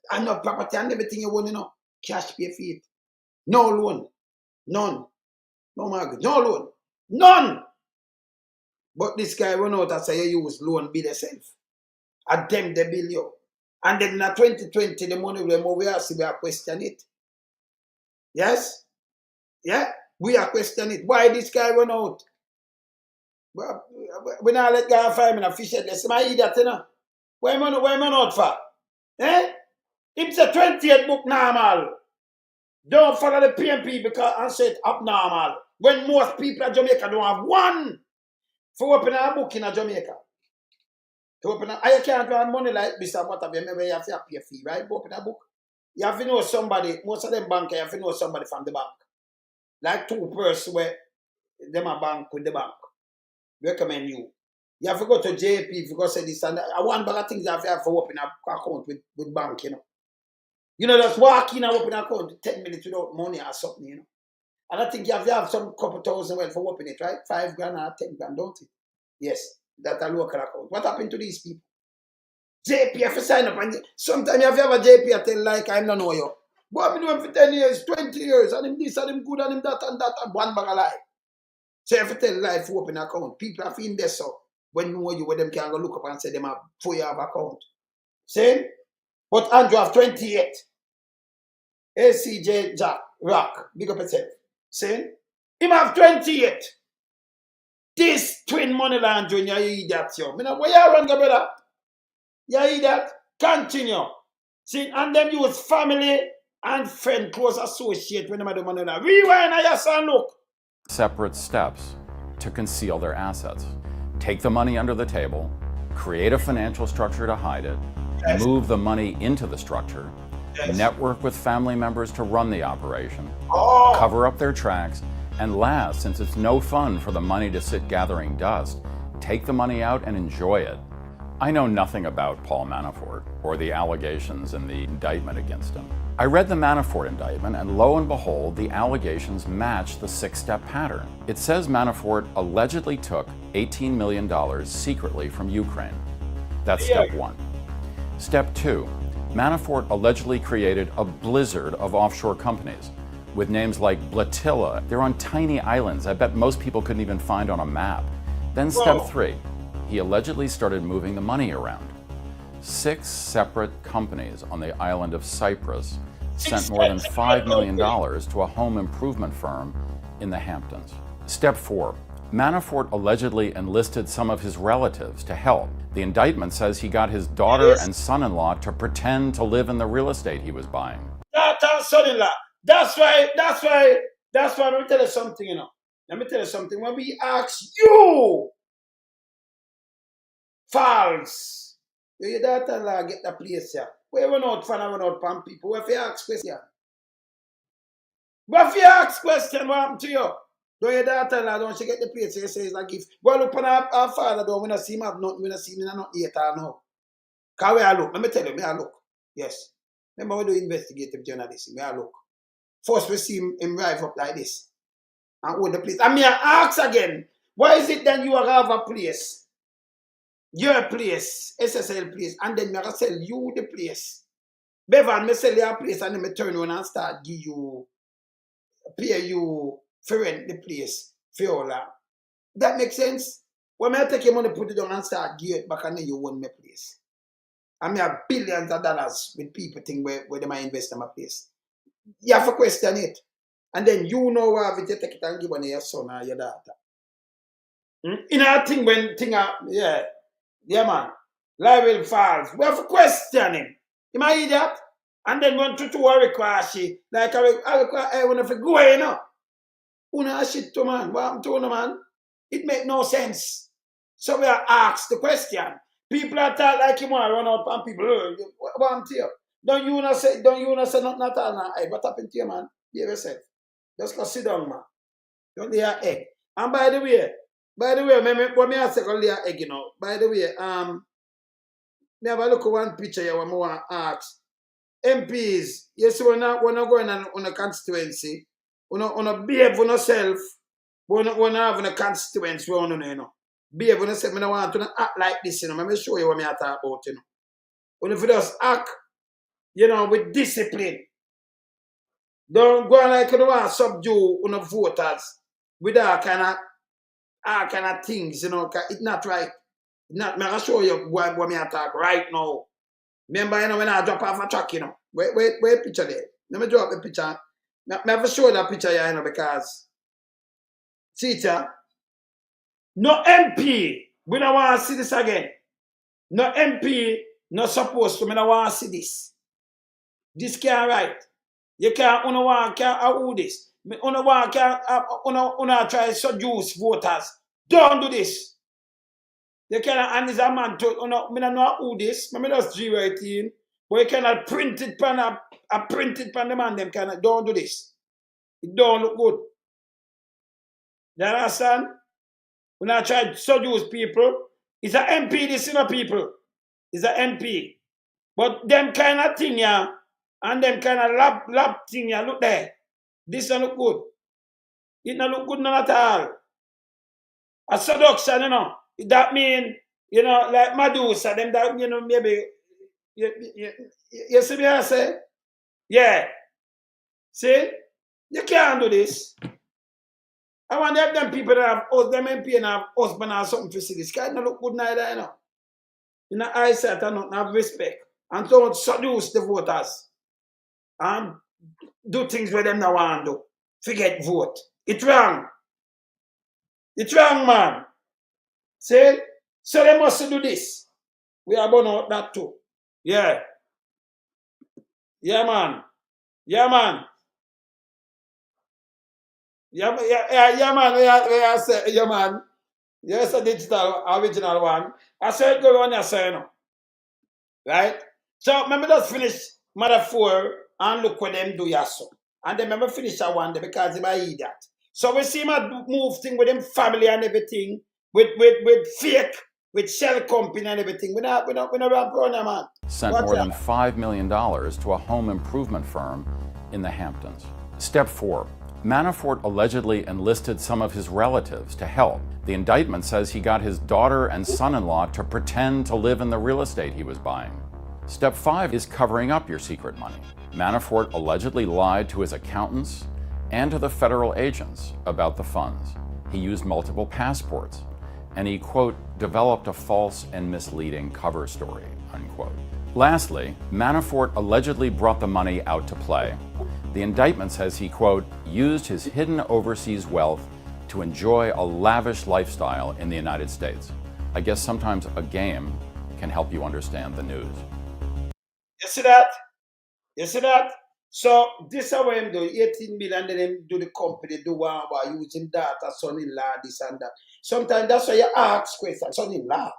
property and everything you want to know. Cash pay for it. No loan. None. No mortgage. No loan. None. But this guy run out and say you use loan bill yourself. And them they bill you. And then in 2020, the money we move, we are question it. Yes? Yeah? We are question it. Why this guy run out? We not let guy find me in a fish head. Let's my idiot, you know. Why am I not for? Eh? It's a 20th book normal. Don't follow the PMP because I say it abnormal. When most people in Jamaica don't have one for opening a book in Jamaica. To open I can't run money like this and what have you. Maybe you have to pay a fee, right? To open a book. You have to know somebody, most of them bankers, you have to know somebody from the bank. Like 2 persons where them a bank with the bank. Recommend you. You have to go to JP if you go say this and that. One bag of things you have to open an account with bank, you know. You know, just walk in and open an account 10 minutes without money or something, you know. And I think you have to have some couple thousand well for opening it, right? 5 grand or 10 grand, don't it? Yes, that's a local account. What happened to these people? JP have to sign up and sometimes you have to have a JP I tell like I don't know you. But I've been doing for 10 years, 20 years, and him this and him good and him that and one bag of lie. So you have to tell life to open an account. People have in there so when you know you where them can go look up and say them have 4 years of account. See? But Andrew have 28. ACJ Jack Rock. Big up yourself. See? Him have 28. This twin money laundering, you idiot, yo. Me know where you run, brother? You idiot. Continue. See, and them use family and friend, close associate when they do money laundering. Rewind and yes and look. Separate steps to conceal their assets. Take the money under the table, create a financial structure to hide it, Yes. move the money into the structure, Yes. network with family members to run the operation, Oh. cover up their tracks, and last, since it's no fun for the money to sit gathering dust, take the money out and enjoy it. I know nothing about Paul Manafort or the allegations in the indictment against him. I read the Manafort indictment, and lo and behold, the allegations match the six-step pattern. It says Manafort allegedly took $18 million secretly from Ukraine. That's step one. Step two, Manafort allegedly created a blizzard of offshore companies with names like Blatilla. They're on tiny islands I bet most people couldn't even find on a map. Then step three, he allegedly started moving the money around. 6 separate companies on the island of Cyprus sent more than $5 million to a home improvement firm in the Hamptons. Step 4. Manafort allegedly enlisted some of his relatives to help. The indictment says he got his daughter and son-in-law to pretend to live in the real estate he was buying. Daughter and son-in-law. That's why, let me tell you something, you know. Let me tell you something. When we ask you, false, your daughter-in-law get the place here. We run out fan and run out pan people. If you ask question. But if you ask question, what happened to you? Don't your daughter-in-law, don't she get the place? You say it's a gift. Well, look on our father, don't we not see him have nothing, we not see him not yet or no. Because we are look. Let me tell you, we are look. Yes. Remember we do investigative journalism, we are look. First we see him drive up like this. And hold the place. And me ask again, why is it then you have a place? Your place, SSL place, and then I sell you the place. Bevan, me sell your place and then me turn around and start give you, pay you for rent the place, Fiola. That makes sense? When I take your money, put it down and start give it back and then you own my place. And me have billions of dollars with people think where they might invest in my place. You have to question it. And then you know what you take it and give it to your son or your daughter. In a thing when thing yeah man, liable falls. We have to question him. You might hear that? And then when to worry crashy, like I want to go away, you know. Una shit to man, what happened to una man? It make no sense. So we are asked the question. People are talk like you want to run out and people, what happened to you? Don't you not say nothing at all now? Hey, what happened to you, man? Behave yourself. Just go sit down, man. Don't lay your egg. And by the way, when me ask to lay your egg, you know, by the way, me have a look at one picture here when I want to ask. MPs, yes, we're not going on a constituency. On a behave on yourself. We're not having a constituency, you know. Behave on yourself. I don't want to act like this, you know. Let me show you what I talk about, you know. When if you just act, you know, with discipline. Don't go like you don't want to subdue on the voters with that kind of things, you know, cause it's not right. It's not, I'm going to show you what I talk right now. Remember, you know, when I drop off a truck, you know, wait picture there. Let me drop the picture. I have to show that picture here, you know, because, see it here? No MP, we don't want to see this again. No MP, not supposed to, we don't want to see this. This can't right. You can't, do this. Try to seduce voters. Don't do this. You cannot, and it's a man to, I don't know who this, I just dream right in, but you cannot print it pan the man, them cannot, don't do this. It don't look good. You understand? When I try to seduce people, it's an MP, this is not people. It's an MP. But them kind of thing, yeah, and them kind of lab thing, yeah, look there. This don't look good. It don't look good none at all. A seduction, you know. That mean, you know, like Medusa, them that, you know, maybe, you see me I say? Yeah. See? You can't do this. I want them people that have them MP and have husband or something to see this. Can't look good neither, you know. In the eyesight and not have respect. And don't seduce the voters. And do things where them not want to do. Forget vote. It's wrong. It's wrong, man. See? So they must do this. We are born out that too. Yeah. Yeah, man. Yeah, man. Yeah, man. Yeah, man. Yes, a digital original one. I said go on your say no. Right? So remember just finish mother 4 and look what them do yaso. And then remember finish that one day because they might eat that. So we see my move thing with them family and everything, with fake, with shell company and everything. We not run man. Sent more than $5 million to a home improvement firm in the Hamptons. Step 4. Manafort allegedly enlisted some of his relatives to help. The indictment says he got his daughter and son-in-law to pretend to live in the real estate he was buying. Step 5 is covering up your secret money. Manafort allegedly lied to his accountants and to the federal agents about the funds. He used multiple passports, and he, quote, developed a false and misleading cover story, unquote. Lastly, Manafort allegedly brought the money out to play. The indictment says he, quote, used his hidden overseas wealth to enjoy a lavish lifestyle in the United States. I guess sometimes a game can help you understand the news. You see that? You see that? So this is how him do 18 million, then him do the company, do one about using data, son-in-law, this and that. Sometimes that's why you ask questions. Son-in-law,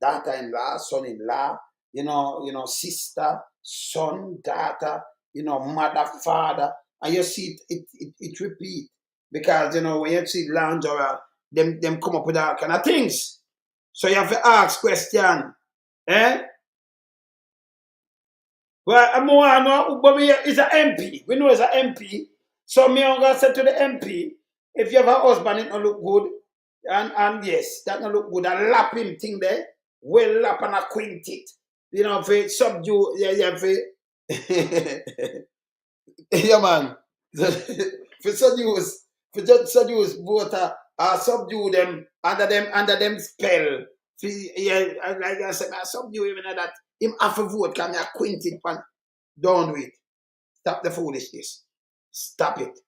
daughter-in-law, son-in-law, you know, sister, son, daughter, mother, father, and you see it repeat. Because when you see launderer, them come up with all kind of things. So you have to ask question. Well, but is an MP. We know it's an MP. So me I'm gonna say to the MP, if you have a husband, it don't look good. And yes, that don't look good. And lap him thing there. Well lap and acquaint it. For subdue, yeah, for yeah, man. For seduce voter, subdue them under them spell. Like I said, I subdue him in that. Him have a vote, can be acquainted pan done with. Stop the foolishness. Stop it.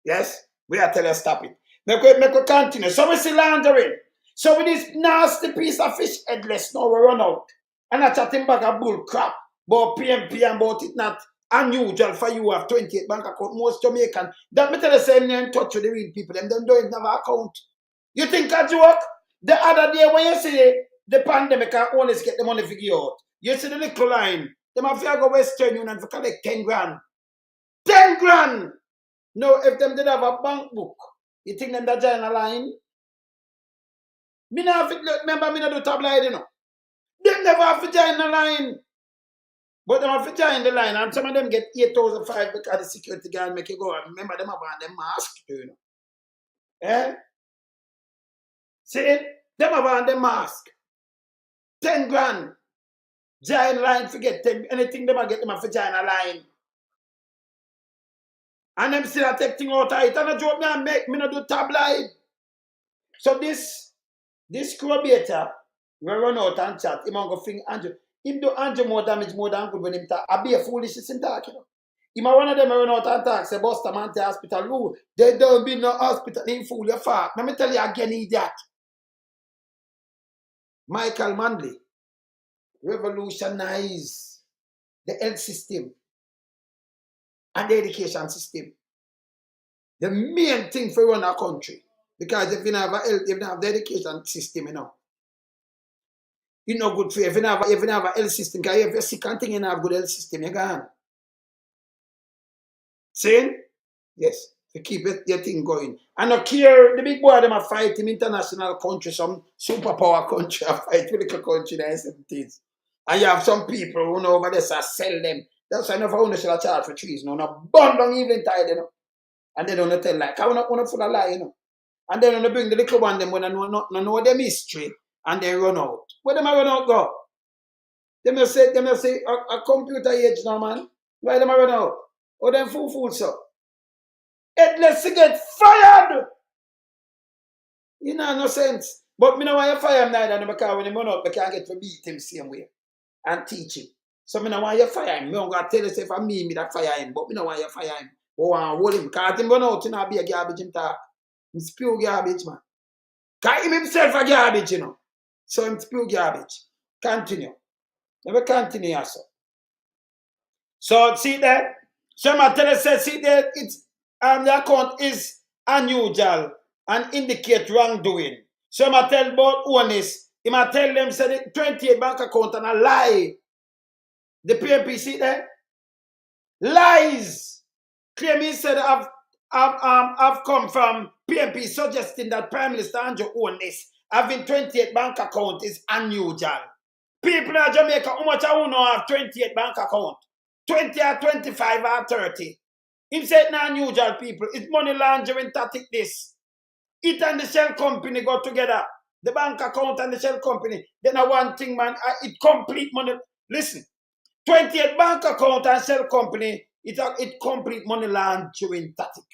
Yes? We are telling you stop it. Make we continue. So we see laundering. So with this nasty piece of fish Edless now we run out. And I chatting back a bull crap about PMP and about it not unusual for you have 28 bank account. Most Jamaican. That me tell the same name touch with the real people. Them don't have an account. You think a joke? The other day when you see the pandemic can only get the money figure out. You see the little line. Them have to go Western Union to collect 10 grand. 10 grand! No, if them did have a bank book, you think them that join a line? Me not have to, remember me not do tabloid, Them never have to join a line. But them have to join the line, and some of them get 8,500 because the security guard make you go. And remember them have on them mask, See? Them have on them mask. 10 grand. Giant line, forget them. Anything them I get them for join a line. And them still take thing out of it. And a joke me and make me not do tabloid. So this crowbaiter will run out and chat. He might go think Andrew. Him do Andrew more damage more than good when him talk. I be a foolishness in talk, He might one of them run out and talk. Say Buster man to hospital. Ooh, they don't be no hospital. They fool your fart. Let me tell you again, idiot. Michael Manley revolutionize the health system and the education system. The main thing for run our country. Because if you don't have the education system, it's not good for you. If you don't have a health system, because if you're sick and thing, you don't have good health system, you're gone. Saying? Yes. To keep your thing going. And not care, the big boy, them are fighting international country, some superpower country, are fight with little country, and things. And you have some people who know over there, so sell them. That's why I know for ownership a charge for trees, no burn down evening tide, And they don't tell like, I want to full of lie, And then when they bring the little one, them when they know them history, and they run out. Where them run out go? They may say a computer age now, man. Why them run out? Oh, them fool, so. Edless to get fired! No sense. But me know why you fire him neither, because when he run out, I can't get to beat him same way. And teach him. So me know why you fire him. Me don't go tell you if I me that fire him, but me know why you fire him. Oh, and hold him. Because him run out in a be a garbage him talk. Him spew garbage, man. Because him himself a garbage, you know. So him spew garbage. Continue. Never continue, also. So see that? So I tell you, see that it's the account is unusual and indicate wrongdoing. So I tell about Holness, he might tell them say the 28 bank account and a lie. The PMP, see that? Lies. Claim he said I've come from PMP suggesting that Prime Minister Andrew Holness having 28 bank account is unusual. People in Jamaica, how much I know have 28 bank account? 20 or 25 or 30. He said not unusual, people. It's money laundering tactic this. It and the shell company go together. The bank account and the shell company. Then one thing, man, it complete money. Listen, 28 bank account and shell company, it complete money laundering tactic.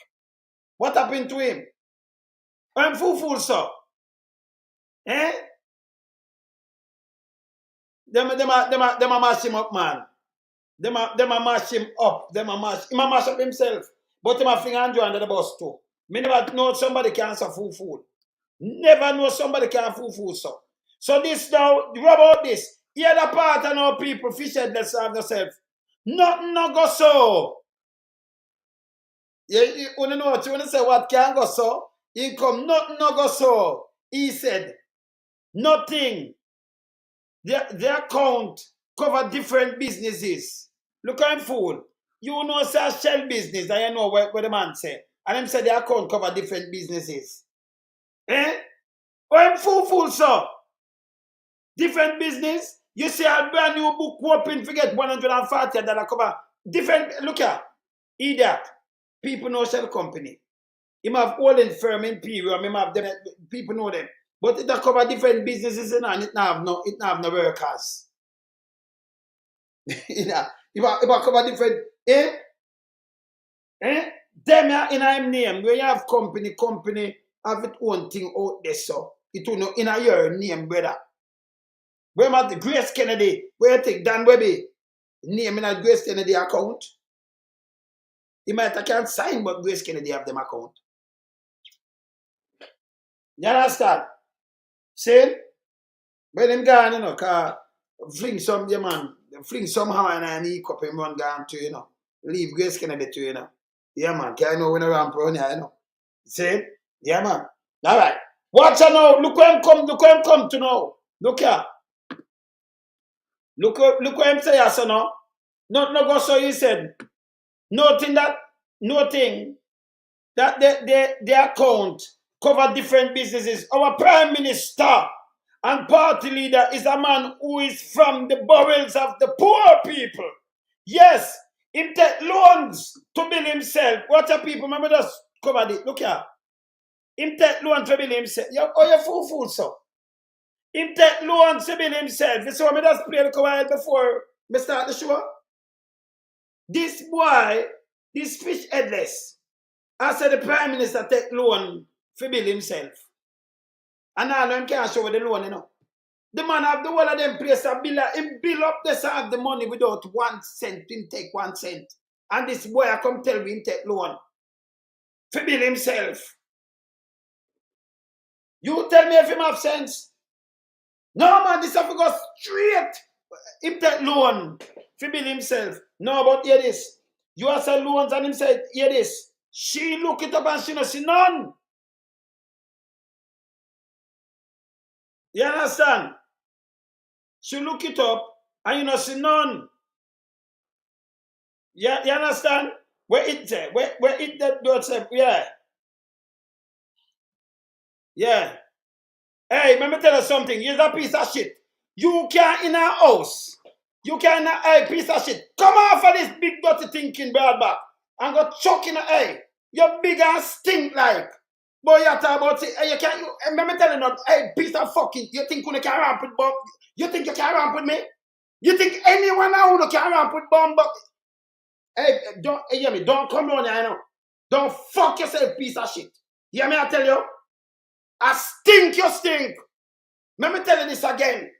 What happened to him? I'm fool, sir. Eh? Them a mash him up, man. Them a mash him up. He a mash up himself. But him a finger Andrew under the bus too. Me never know somebody can answer fool. Never know somebody can fool, so. So this now, what about this? Here the part of our people, fish Edless have themselves. Nothing no go so. You know what you want to say, what can go so? Income, nothing no go so. He said, nothing. The account cover different businesses. Look at him fool. You know say a shell business, and you know what the man say. And him say the account cover different businesses. Eh? Oh, him fool, so. Different business. You see a brand new book open, forget $140 cover. Different, look at. Idiot. People know shell company. Him have holding firm Imperium, him have them, people know them. But it cover different businesses and it have no workers. It cover different, Them in a name, where you have company have its own thing out there, so. It will know in a your name, brother. Where am I? Grace Kennedy, where you think Dan Webby? Name in a Grace Kennedy account. He might can't sign, but Grace Kennedy have them account. You understand? See? When them gone, you know, cause fling some, yeah, man, fling somehow and I need cup him run gone to, you know. Leave Grace Kennedy to, you know. Yeah, man, can I know when I ramp around here, you know. See? Yeah, man. All right. Watch out now. Look where him come to now. Look here. Look where him say yes or no. No go so he said. Nothing that the account cover different businesses. Our Prime Minister and party leader is a man who is from the bowels of the poor people. Yes, him take loans to build himself. What are people? Remember just cover it. Look here. Him take loans to build himself. You fool, so. Him take loans to build himself. You saw me just play the cover before me start the show. This boy, this fish Edless, I said the Prime Minister take loan to build himself. And now him can't show the loan, you know. The man have the whole of them place a bill. Him bill up this have the money without 1 cent. Him take 1 cent. And this boy I come tell me him take loan to build himself. You tell me if him have sense. No man, this have to go straight. Him take loan to build himself. No, but hear this. You have said loans and him said, hear this. She look it up and she no see none. You understand? She look it up and you no see none. Yeah, you understand? Where it say? Where it that do say? Yeah. Yeah. Hey, let me tell you something. You're a piece of shit. You can't in a house. You can't, hey, piece of shit. Come off of this big dirty thinking broad back and go chuck in a, hey, you're big and stink like. Boy, you talk about it. Hey, you can't, let me tell you not, hey, piece of fucking, you think you can ramp with bomb? You think you can ramp with me? You think anyone out who can ramp with bomb? Hey, don't, hear me, don't come on here, you know. Don't fuck yourself, piece of shit. Hear me, I tell you? I stink, you stink. Let me tell you this again.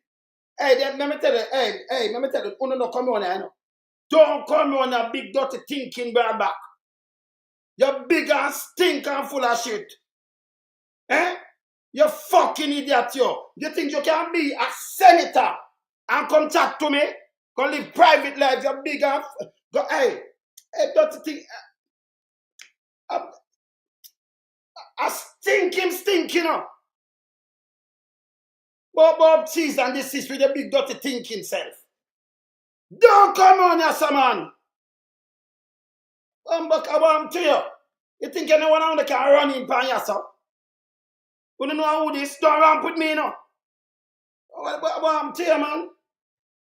Hey, let me tell you, let me tell you, no, come on here, you know. Don't come on a big dirty thinking broad back. You're big and stink and full of shit. Eh? You fucking idiot, yo. You think you can be a senator and come chat to me? Go live private life. You're big and... Go, hey, don't you think... I stink him, you know. Bob cheese and this is with a big dirty thinking self. Don't come on, yes, man. I'm back about to you. You think anyone on the can run in pan yourself? You don't know how this don't run with me, you know. But I'm to you, man.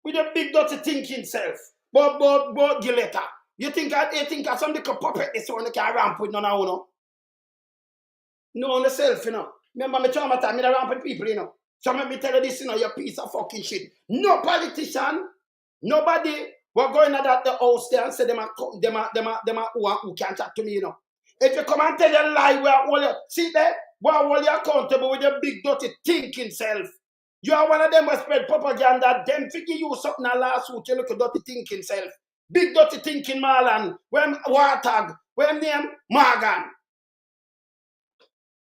With a big dirty thinking self. Bob Giletta. You think somebody could puppet this one that can ramp with none of you know? No on the self, you know. Remember me traumatized, me the ramp with people, you know. So let me tell you this, you know, you piece of fucking shit. No politician, nobody will go in at the house there and say them who can't chat to me, you know. If you come and tell a lie, see there, we're all accountable with your big dirty thinking self. You are one of them who spread propaganda, them figure you something a last week, you look at dirty thinking self. Big dirty thinking Marlon, when Wartag, when name Morgan.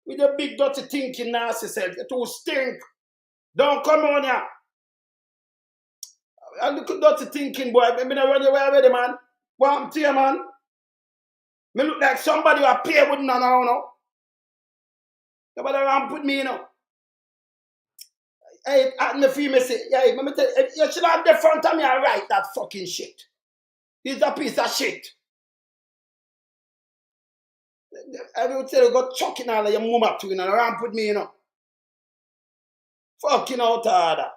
With your big dirty thinking nasty self, you too stink. Don't come on here. I look at dirty thinking, boy. I'm not run away with the man. What I'm to you, man? Me look like somebody who appear with none of you know. You better run put me, you know. Hey, at me feel me say, yeah, let me tell you, you should have the front of me and write that fucking shit. It's a piece of shit. I will tell you, go chucking all of your mama to you know, run put me, you know. Fucking out order.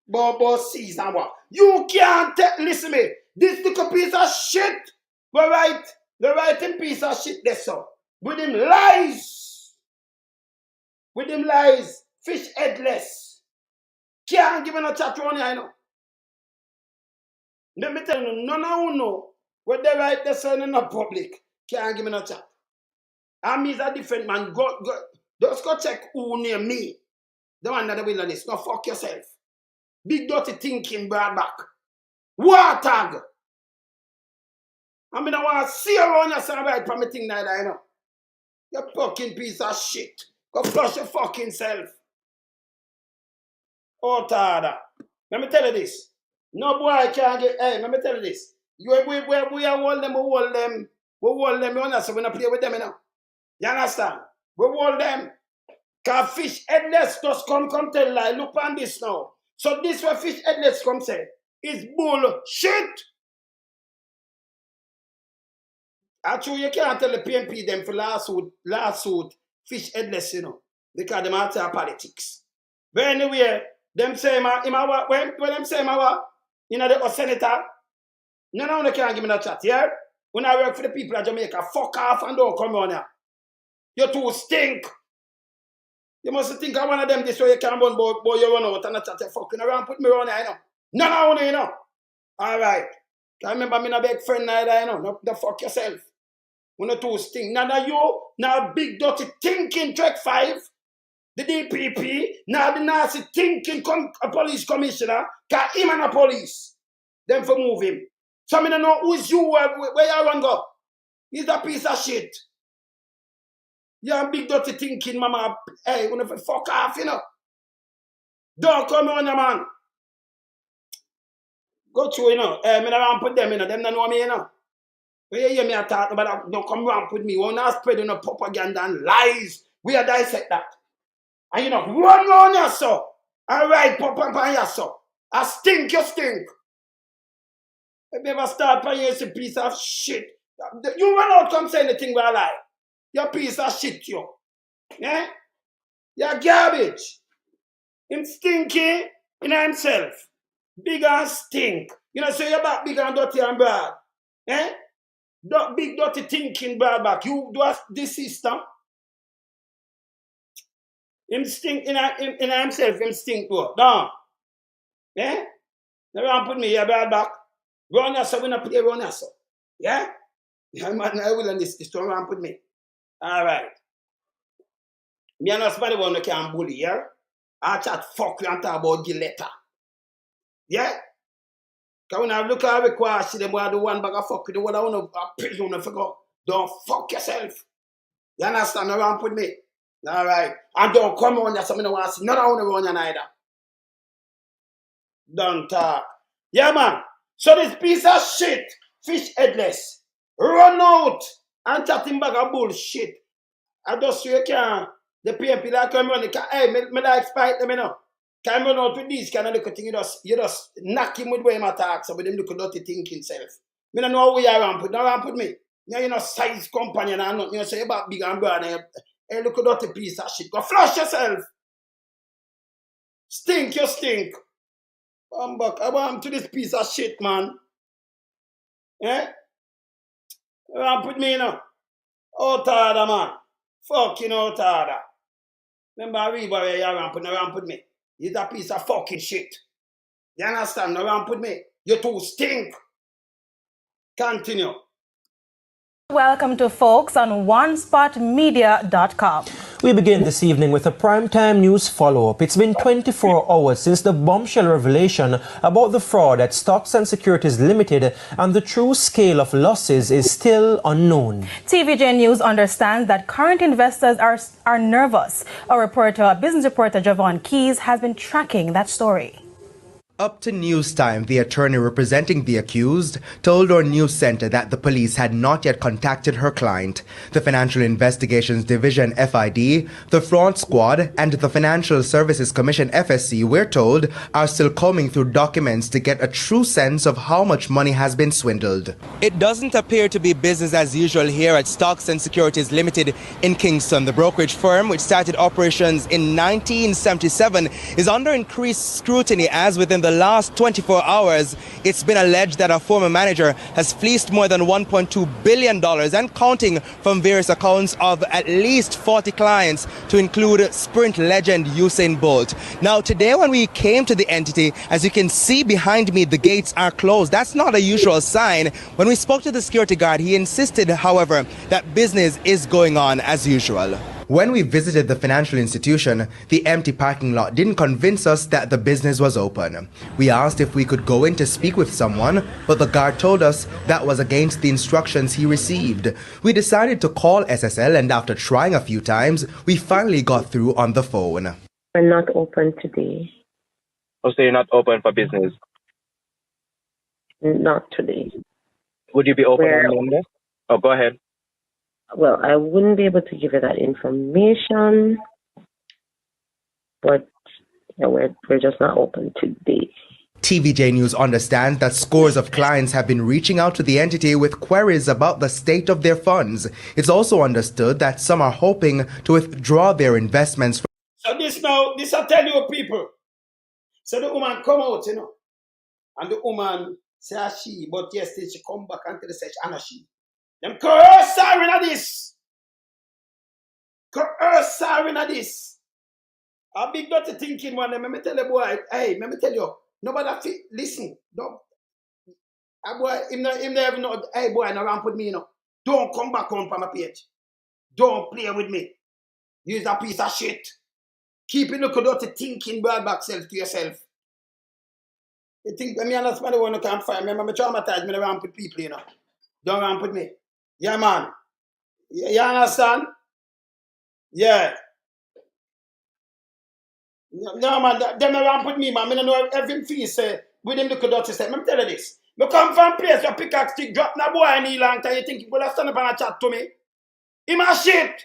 Bobo season what? You can't listen me. This little piece of shit. The writing piece of shit there, so. With him lies. Fish Edless. Can't give me no chat on here, I know. Let me tell you, none of you know what they write this in the public. Can't give me no chat. And me is a different man. Go. Just go check who near me. The one that the wilderness. No, fuck yourself. Big dirty thinking, Bradback. Wartag. I mean, I want to see around yourself right from me thing like that, you know. You fucking piece of shit. Go flush your fucking self. Oh, Tada. Let me tell you this. No boy can't get, hey, let me tell you this. We hold them, you understand? We don't play with them, you know. You understand? We hold them. Because fish Edless just come tell lie. Look on this now. So this what fish Edless come say is bullshit. Actually, you can't tell the PNP them for lawsuit fish Edless, you know, because them answer politics. But anyway, them say when them say you know the senator, none of them can't give me no chat, yeah? When I work for the people of Jamaica, fuck off and don't come on here. You two stink. You must think of one of them this way you can run, boy, you run out and not chat, you fucking around, put me on here, you know. None of them, you know. Alright. I remember me a big friend neither, you know. No, the fuck yourself. When you two stink. Now you, now big dirty thinking track 5, the DPP, now the nasty thinking police commissioner, because him and the police. Them for move him. So I don't know who's you, where you run go. He's a piece of shit. You're big dirty thinking, mama. Hey, when you fuck off, you know. Don't come on, man. Go through, you know. Me not put them, you know. Them don't know me, you know. When you hear me talk about that, don't come around with me. We're not spreading no propaganda and lies. We are dissect that. And you know, run round yourself. And write pop on yourself. I stink, you stink. If you ever start playing you, a piece of shit. You run out, come say anything where I lie. You're a piece of shit, you. Yeah? You're garbage. Him stinky in himself. Big and stink. You know, so you're back big and dirty and bad. Eh? Big dirty thinking bad back. You do this system. Him stink in himself, him stink too. Down. Eh? Never put me here bad back. Run yourself, we not play run yourself. Yeah? Yeah, man, I will on this don't run put me. Alright. Me and somebody one who can bully, yeah? I chat fuck you and talk about Giletta. Yeah? Because when I look at the question, them the one bag of fuck with the one I want to prison and figure. Don't fuck yourself. You understand? No ramp with me. All right. And don't come on there, so I don't want to see none of you around you neither. Don't talk. Yeah, man. So this piece of shit, fish Edless, run out and chatting back a bullshit. I just so you can, the PMP like come run, hey, me like spite them, you know. Can run out with these kind of little thing, you just knock him with where him attacks, so with them little dirty thinking self. Me don't know who you ramp with, no ramp with me. You know, size companion and nothing, you say about big and broad, hey, look at that piece of shit. Go flush yourself. Stink, you stink. I'm back. I want to this piece of shit, man. Eh? Ramp with me, you know. Out order, man. Fucking out order. Remember, I read where you ramp with me. You're a piece of fucking shit. You understand? No ramp with me. You two stink. Continue. Welcome to Folks on OneSpotMedia.com. We begin this evening with a primetime news follow-up. It's been 24 hours since the bombshell revelation about the fraud at Stocks and Securities Limited, and the true scale of losses is still unknown. TVJ News understands that current investors are nervous. A business reporter, Javon Keys, has been tracking that story. Up to news time, the attorney representing the accused told our news center that the police had not yet contacted her client. The Financial Investigations Division, FID, the Fraud Squad, and the Financial Services Commission, FSC, we're told, are still combing through documents to get a true sense of how much money has been swindled. It doesn't appear to be business as usual here at Stocks and Securities Limited in Kingston. The brokerage firm, which started operations in 1977, is under increased scrutiny as within the last 24 hours, it's been alleged that a former manager has fleeced more than $1.2 billion and counting from various accounts of at least 40 clients, to include Sprint legend Usain Bolt. Now, today when we came to the entity, as you can see behind me, the gates are closed. That's not a usual sign. When we spoke to the security guard, he insisted, however, that business is going on as usual. When we visited the financial institution, the empty parking lot didn't convince us that the business was open. We asked if we could go in to speak with someone, but the guard told us that was against the instructions he received. We decided to call SSL, and after trying a few times, we finally got through on the phone. We're not open today. Oh, so you're not open for business? Not today. Would you be open on Monday? Oh, go ahead. Well, I wouldn't be able to give you that information, but we're just not open today. TVJ News understands that scores of clients have been reaching out to the entity with queries about the state of their funds. It's also understood that some are hoping to withdraw their investments. So this I tell you people. So the woman come out, you know, and the woman say she, but yesterday she come back and tell the say Anna she. Them coerce her in this. Coerce her in this. A big dirty thinking one. Let me tell you, boy. Hey, let me tell you. Nobody listen. Don't. Boy, him never know. Hey, boy, no ramp with me, you know. Don't come back on my page. Don't play with me. Use a piece of shit. Keep it look dirty thinking, bad back self to yourself. You think me and that's the one who can't find me. I'm traumatized. Me ramp with people, you know. Don't ramp with me. Yeah, man. You understand? Yeah. No, man. Them around with me, man. I don't know everything say with him look at dirty say. Let me tell you this. Me come from place where pickaxe stick drop na boy in long time. You think you will stand up and chat to me? Him a shit.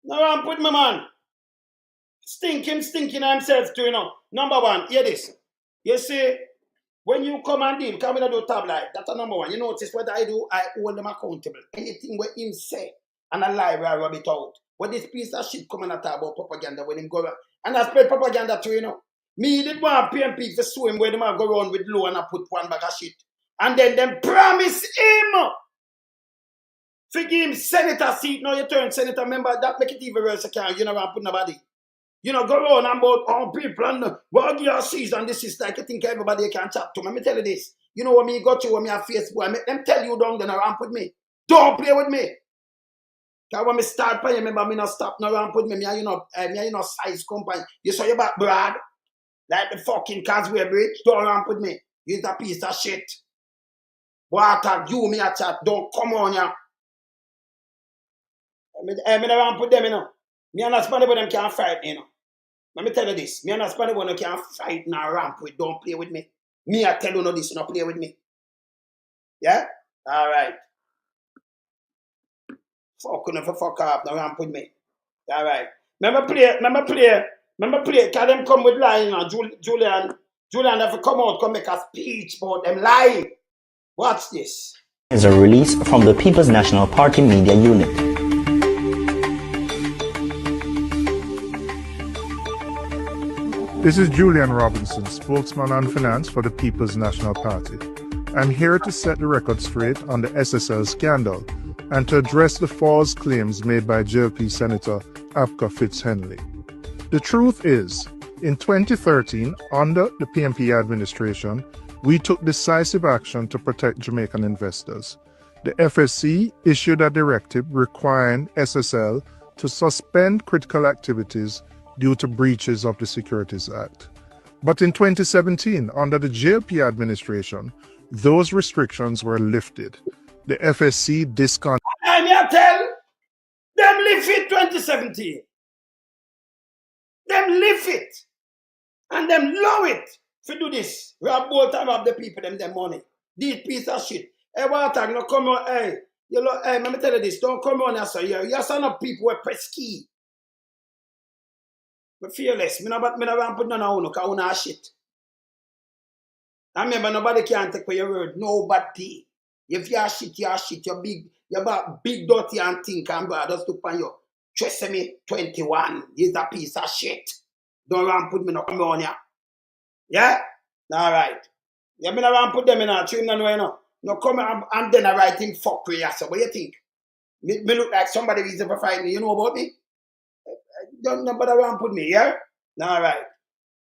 No around with me, man. Stinking himself too, you know. Number one, hear this. You see, when you come and deal, come in and do tab live, that's a number one. You notice what I do, I hold them accountable. Anything where him say, and a lie where I rub it out. What this piece of shit come and talk about propaganda when him go around. And I spread propaganda too, you know. Me did want PMP to sue him where them go around with low and I put one bag of shit. And then them promise him. Forgive him senator seat. Now you turn senator member, that make it even worse. You know, I put nobody. You know, go around and about all people and what your season this is like. You think everybody can chat to me. Let me tell you this. You know what me got you when me have Facebook. I make them tell you down then ramp with me. Don't play with me. Because when me start playing, remember me not stop no ramp with me. Me you know size company. You saw your back Brad. Like the fucking Casway Bridge. Don't ramp with me. You're a piece of shit. Water, you me a chat, don't come on ya. I don't put them, you know. Me understand about them can't fight, you know. Let me tell you this. Me understand about them can't fight in a ramp with, don't play with me. Me I tell you no this, you don't play with me. Yeah? Alright. Fuck off, no ramp with me. Alright. Remember play, can them come with lying and Julian have to come out, come make a speech about them lying. Watch this. Is a release from the People's National Party Media Unit. This is Julian Robinson, spokesman on finance for the People's National Party. I'm here to set the record straight on the SSL scandal and to address the false claims made by JLP Senator Apka Fitz-Henley. The truth is, in 2013, under the PNP administration, we took decisive action to protect Jamaican investors. The FSC issued a directive requiring SSL to suspend critical activities due to breaches of the Securities Act. But in 2017, under the JLP administration, those restrictions were lifted. The FSC discontinued. And you tell them lift it 2017. Them lift it. And them low it to do this. We have both time of the people them money. These piece of shit. Hey, what time no come on, hey. You know, hey, let me tell you this. Don't come on here, so you're son of people who press key. But fearless. Me no want put none on because una shit. I remember nobody can take for your word. Nobody. If you are shit, you are shit. You're big. You're about big dirty and think and bad. Just look on you. Trust me, 21. He's a piece of shit. Don't want put me no come on here. Yeah? Alright. You mean I want put them in a trim no no. No come and then I write him fuck with you. So what do you think? Me look like somebody who's ever fight me. You know about me? Don't nobody want put me, yeah? Alright.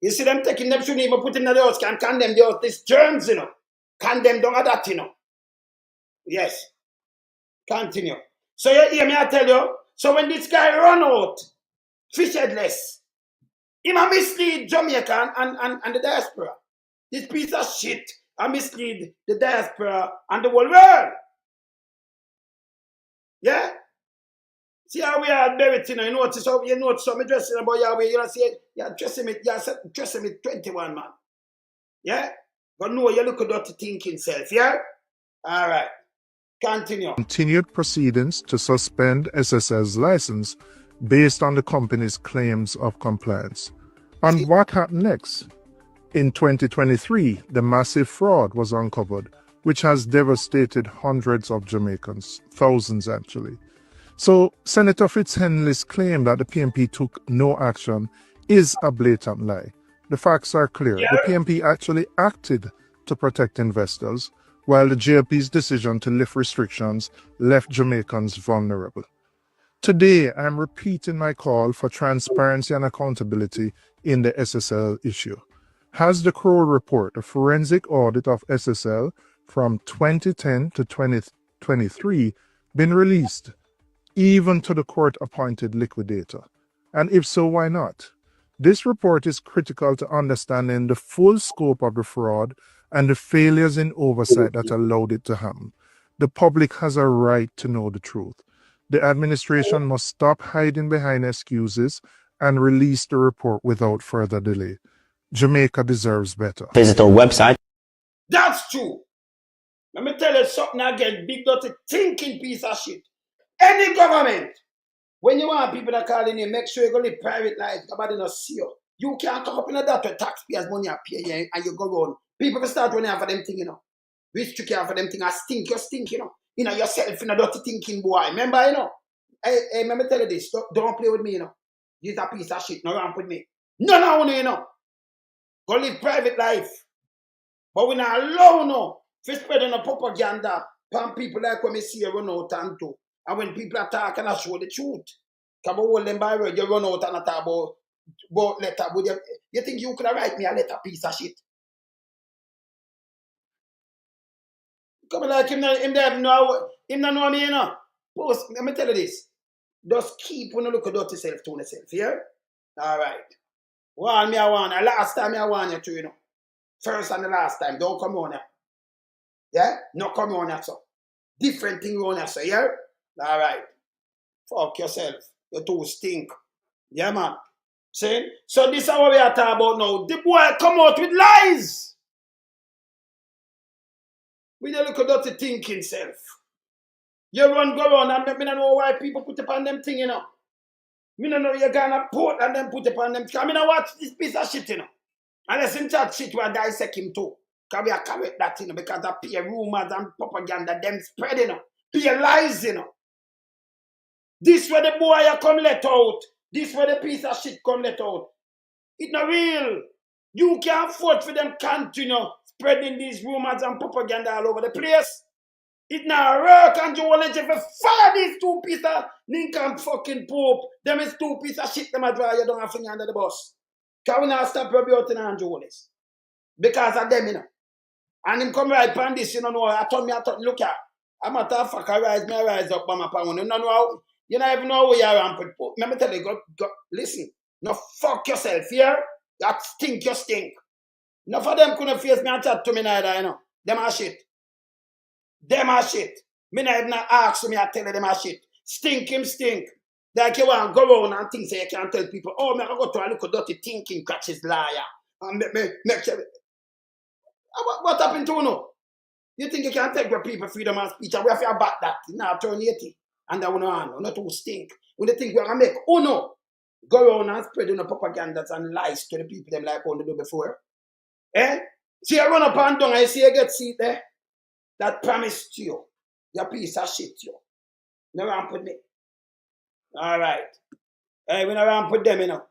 You see them taking them shouldn't even put in the house, can condemn the house. This germs, you know. Condemn don't that, you know. Yes. Continue. So you hear me, I tell you. So when this guy run out, fish Edless, he might mislead Jamaica and the diaspora. This piece of shit I mislead the diaspora and the whole world. Yeah? See how we are buried, you know, you notice how me dressing about Yahweh, you know, see, you're dressing me 21, man. Yeah? But no, you look at dirty thinking self, yeah? Alright. Continue. Continued proceedings to suspend SSL's license based on the company's claims of compliance. And what happened next? In 2023, the massive fraud was uncovered, which has devastated hundreds of Jamaicans, thousands actually. So Senator Fitz-Henley's claim that the PNP took no action is a blatant lie. The facts are clear. Yeah. The PNP actually acted to protect investors, while the JLP's decision to lift restrictions left Jamaicans vulnerable. Today, I'm repeating my call for transparency and accountability in the SSL issue. Has the Crow report, a forensic audit of SSL from 2010 to 2023, been released, even to the court-appointed liquidator? And if so, why not? This report is critical to understanding the full scope of the fraud and the failures in oversight that allowed it to happen. The public has a right to know the truth. The administration must stop hiding behind excuses and release the report without further delay. Jamaica deserves better. Visit our website. That's true. Let me tell you something again, big dirty thinking piece of shit. Any government, when you want people to call in you, make sure you go live private life, nobody not see you. You can't come up in that with taxpayers' money and pay you and you go on. People will start running for them thing, you know. Restrict you for them thing and stink, you stink, you know. You know, yourself in a dirty thinking boy. Remember, you know. Hey, let me tell you this. Don't play with me, you know. You're a piece of shit. No ramp with me. No, you know. Go live private life. But we not allow no for spreading a propaganda from people like when we see you run out and do. And when people are talking, I show the truth. Because hold them by word, you run out and talk about letter. You think you could write me a letter piece of shit? Come like him don't know me, you know. Post, let me tell you this. Just keep when you look at dirty self to yourself, yeah? Alright. Last time I warn you too, you know. First and the last time. Don't come on here. Yeah? No come on here, so. Different thing on here, so, yeah? All right. Fuck yourself. You two stink. Yeah, man. See? So this is what we are talking about now. The boy come out with lies. We don't look at dirty thinking self. You go around and me don't know why people put upon them thing, you know. Me don't know you're gonna put and then put upon them. Because I don't watch this piece of shit, you know. Unless him chat shit, we dissect him too. Because we are correct that, you know, because of peer rumors and propaganda, them spread, you know. Peer lies, you know. This where the boy come let out. This where the piece of shit come let out. It's not real. You can't afford for them continue spreading these rumors and propaganda all over the place. It not work and you want to fire these two pieces of Lincoln fucking Pope. Them is two pieces of shit them a draw you don't have finger under the bus. Can we not stop rebuting and Holness? Because of them, you know. And him come right upon this, you know, I told me, look here. I'm a tough fuck, I rise up by my pound. You don't know how, you don't even know where you are rampant. Let me tell you, go, listen. No, fuck yourself here. That stink, you stink. Enough of them couldn't face me and chat to me neither, you know. Them are shit. Them are shit. Me not even ask me, I tell you them are shit. Stink him stink. Like you want to go around and think so you can't tell people, oh, me I go to a little dirty thinking catches liar. And make sure. What happened to you now? You think you can take your people freedom of speech and we have to back that? Now turn 80. And that one on, not to stink. When they think we're going to make, oh no, go around and spread the propagandas and lies to the people them like how they do before. Eh? See you run up and down and you see you get seat there. That promised to you. Your piece of shit, you. No ramp with me. All right. Hey, we no ramp with them, you know.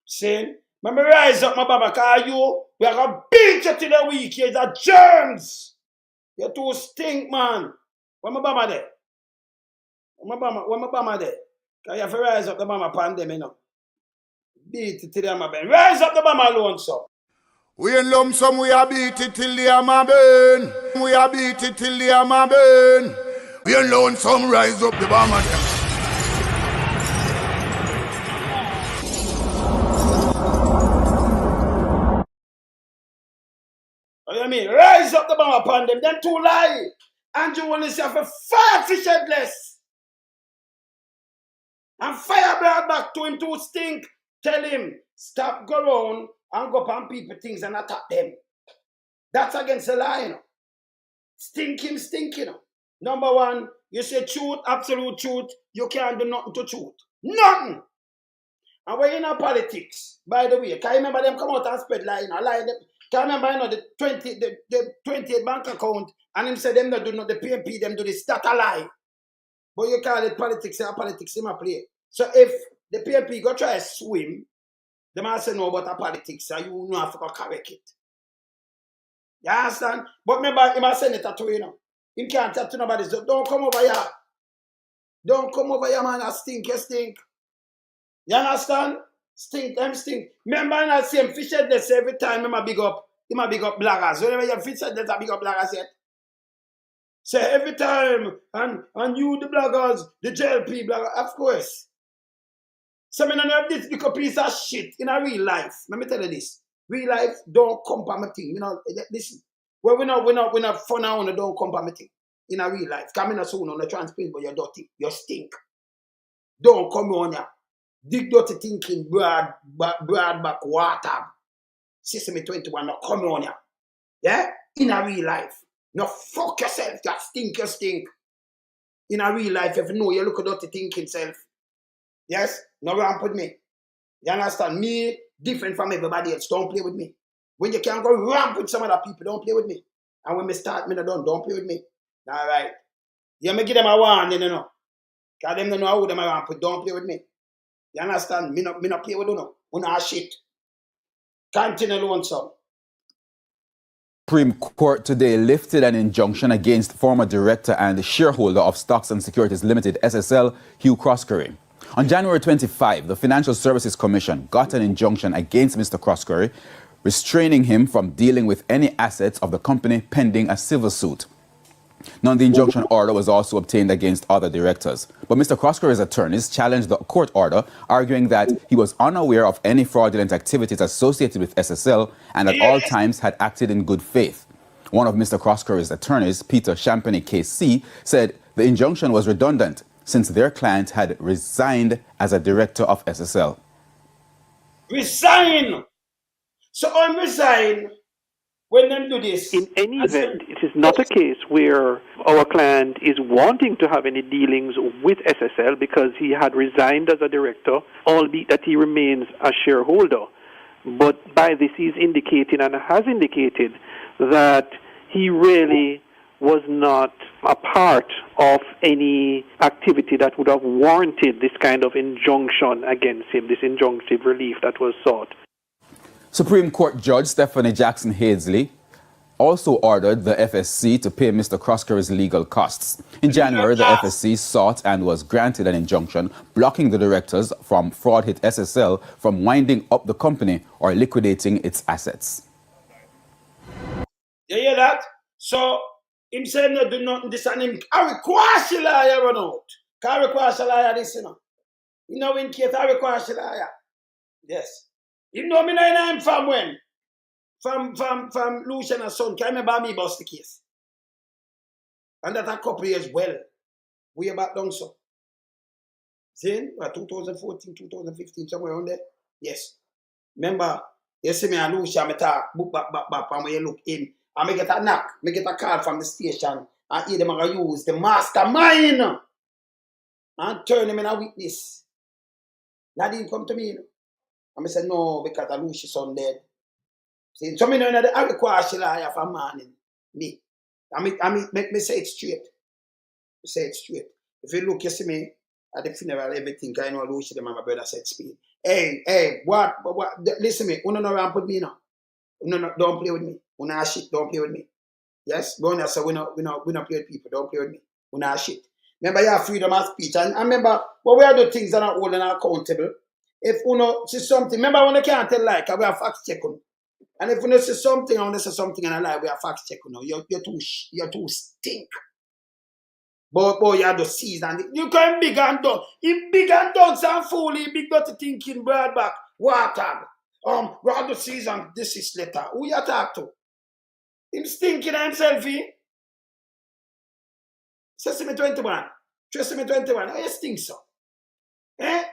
See? When me rise up, my baba, because you, we are going to beat you to the weak. You're the germs. You too stink, man. Where my baba there? Where my baba there? Because you have to rise up the bama upon them, you know. Beat it to them, my ben. Rise up the bama alone, so. We in lump sum, we a beat it till the hammer burn. We a beat it till the hammer burn. We in lonesome, rise up the bomber them. What do you mean? Rise up the bomb upon them, then two lie. And you want to say for fire fish Edless. And fire blood back to him to stink. Tell him, stop go around and go upon people things and attack them. That's against the lie, you know. Stink him, you know. Number one, you say truth, absolute truth, you can't do nothing to truth. Nothing. And we're in our politics, by the way. Can you remember them come out and spread lie, you know, lie them. Can you remember, you know, the 28 bank account, and him say them not do not the PMP, them do this, that a lie. But you call it politics, and politics in my play. So if the PMP go try to swim, they must say no about the politics, so you know have to go correct it. You understand? But remember, he must send it to you know. He can't tell to nobody, so don't come over here. Don't come over here, man, I stink, you stink. You understand? Stink, them stink. Remember, I see him fish Edless every time, he might big up blaggers. Whenever you fish Edless, I big up blaggers yet. Say every time, and you, the bloggers, the JLP bloggers, of course. So I don't have this big piece of shit in a real life. Let me tell you this. Real life don't come by my thing. You know, listen. Well, we're not fun now, don't come by my thing. In a real life. Come in a soon on the transparent, but you're dirty. You stink. Don't come on here. Dig dirty thinking, broad back water. Sesame 21, no come on here. Yeah? In a real life. No, fuck yourself. You stink. In a real life, if you know you look at dirty thinking self. Yes? No ramp with me. You understand? Me, different from everybody else. Don't play with me. When you can't go ramp with some other people, don't play with me. And when me start, me not done. Don't play with me. All right. You may give them a warning, you know. Because them don't know how them a ramp with. Don't play with me. You understand? Me not play with you, no. We not shit. Continue alone, son. Supreme Court today lifted an injunction against former director and shareholder of Stocks and Securities Limited, Ssl, Hugh Croskery. On January 25, the Financial Services Commission got an injunction against Mr. Croskery, restraining him from dealing with any assets of the company pending a civil suit. Now, the injunction order was also obtained against other directors. But Mr. Croskery's attorneys challenged the court order, arguing that he was unaware of any fraudulent activities associated with Ssl and at all times had acted in good faith. One of Mr. Crosscurry's attorneys, Peter Champagny KC, said the injunction was redundant since their client had resigned as a director of SSL. Resign! So I resign when them do this. In any event, it is not a case where our client is wanting to have any dealings with SSL because he had resigned as a director, albeit that he remains a shareholder. But by this, he's indicating and has indicated that he really was not a part of any activity that would have warranted this kind of injunction against him, this injunctive relief that was sought. Supreme Court Judge Stephanie Jackson Haseley also ordered the FSC to pay Mr. Crosscurry's legal costs. In January, the FSC sought and was granted an injunction blocking the directors from fraud-hit SSL from winding up the company or liquidating its assets. You hear that? So, him saying no do nothing, this and him, I require the liar run out. Can I require the liar this, you know? You know, in case I require the liar. Yes. You know me now him from when? From Lucian and Son. Can I remember me bust the case? And that a couple years well. We back down so. See? 2014, 2015, somewhere around there? Yes. Remember, you see me and Lucian, I talk, book back, and when you look in, and I get a knock, I get a call from the station, and hear them going to use the mastermind and turn him in a witness. That didn't come to me, you know. And I said, no, because I lose your son dead. See, so I know that I require a liar for morning. Me. I mean, make me say it straight. Say it straight. If you look, you see me at the funeral, everything, I know Lucy, them and my brother said speed. Hey, what? Listen me, you know around put me now. No, don't play with me. You know shit, don't play with me. Yes? Go on there, so we not play with people, don't play with me. You know shit. Remember, you have freedom of speech. And remember, what we are doing things that are holding accountable. If you know see something, remember when you can't tell like, we have fact check on. And if you know see something, I want to say something and I lie, we have fact check on. You're too stink. But you have to seize and you can big and done. If big and done, some fool, he big got to thinking broad back. Water. We have to seize and this is letter. Who you talk to? Him stinking himself, eh? Sesame 21. Sesame 21. How you stink so? Eh?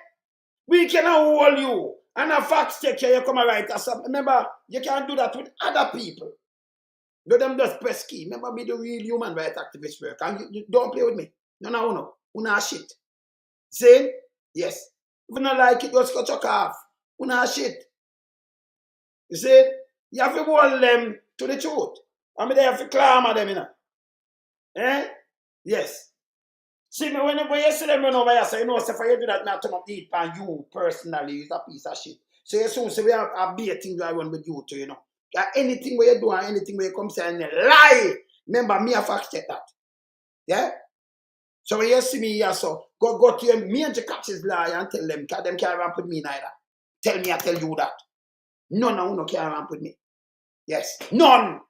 We cannot hold you. And a fact check here, you come and write us up. Remember, you can't do that with other people. Let them just press key. Remember, be the real human rights activist work. And you don't play with me. No. Una shit. See? Yes. If you don't like it, just cut your off. Una shit. You see? You have to hold them to the truth. I mean, they have to clamor them, you know. Eh? Yes. See me when you see them run over here, so you know, so if you do that, now turn up the heat pan you personally, it's a piece of shit. So you soon say we have a big thing I run with you too, you know. Anything where you do and anything where you come say and lie. Remember, me a fact check that. Yeah? So when you see me here, so go to them, me and your catches lie and tell them, because them can't ramp with me neither. Tell me, I tell you that. None of you can't ramp with me. Yes. None.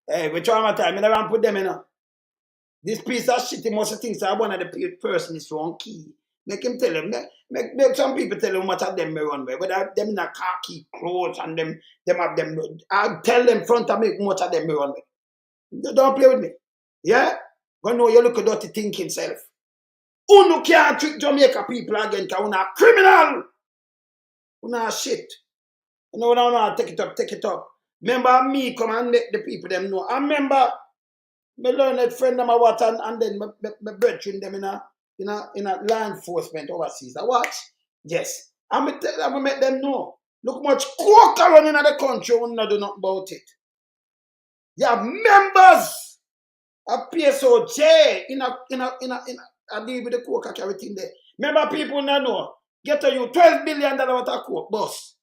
Hey, we try my time, I ramp with them, you know. This piece of shit, he must think that one of the person is wrong key. Make him tell him. Make some people tell him what of them may run with. Whether them in a khaki clothes and them have them. I'll tell them front of me much of them may run with. Don't play with me. Yeah? But no, you look at dirty thinking self. Uno can't trick Jamaica people again because we're not criminal. We're not shit. No, take it up. Remember me come and make the people them know. I remember me learn that friend of my what and then my brethren them in a law enforcement overseas. I watch? Yes. I'm gonna make them know. Look much coke around in the country when not do nothing about it. You have members of PSOJ in a deal with the coke everything there. Remember people not know. Get to you $12 billion worth of coke, boss.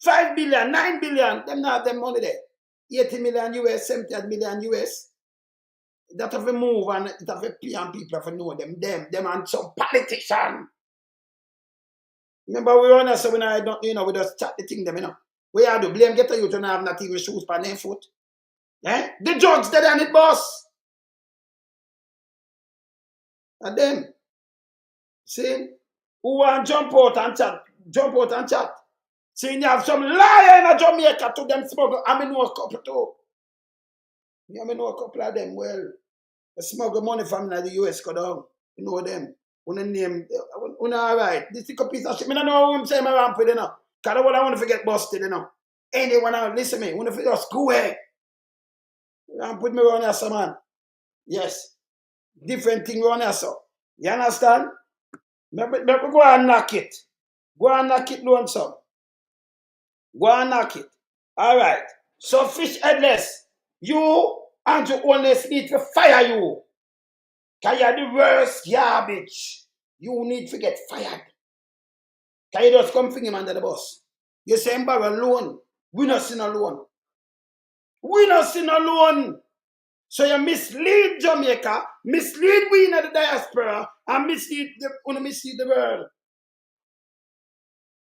5 billion, 9 billion, them not have them money there. 80 million US, 70 million US. That have a move and it have a pay and people have to know them and some politician. Remember we run us so we don't, you know, we just chat the thing them, you know. We are to blame get a you to have not even shoes for their foot. Eh? The drugs that on it, boss. And them. See? Who want jump out and chat? See, you have some liar in Jamaica to them smuggle. I know a couple too. I know a couple of them. Well, they smuggle money from the US go down. You know them. When the name, alright. This is a piece of shit. I don't know what I'm saying around with, you know. Because I want to forget busted, you know. Anyone, listen to me. When I just go ahead. And put me around here, so man. Yes. Different thing around here, so. You understand? Maybe go and knock it. Go and knock it, loan some. Go and knock it. Alright. So, Fish Edless, you and your Holness need to fire you. Because you're the worst garbage. You need to get fired. Because you just come finger under the bus. You say, borrow loan. We not seen a loan. We not seen a loan. So you mislead Jamaica, mislead we in the diaspora, and mislead the world.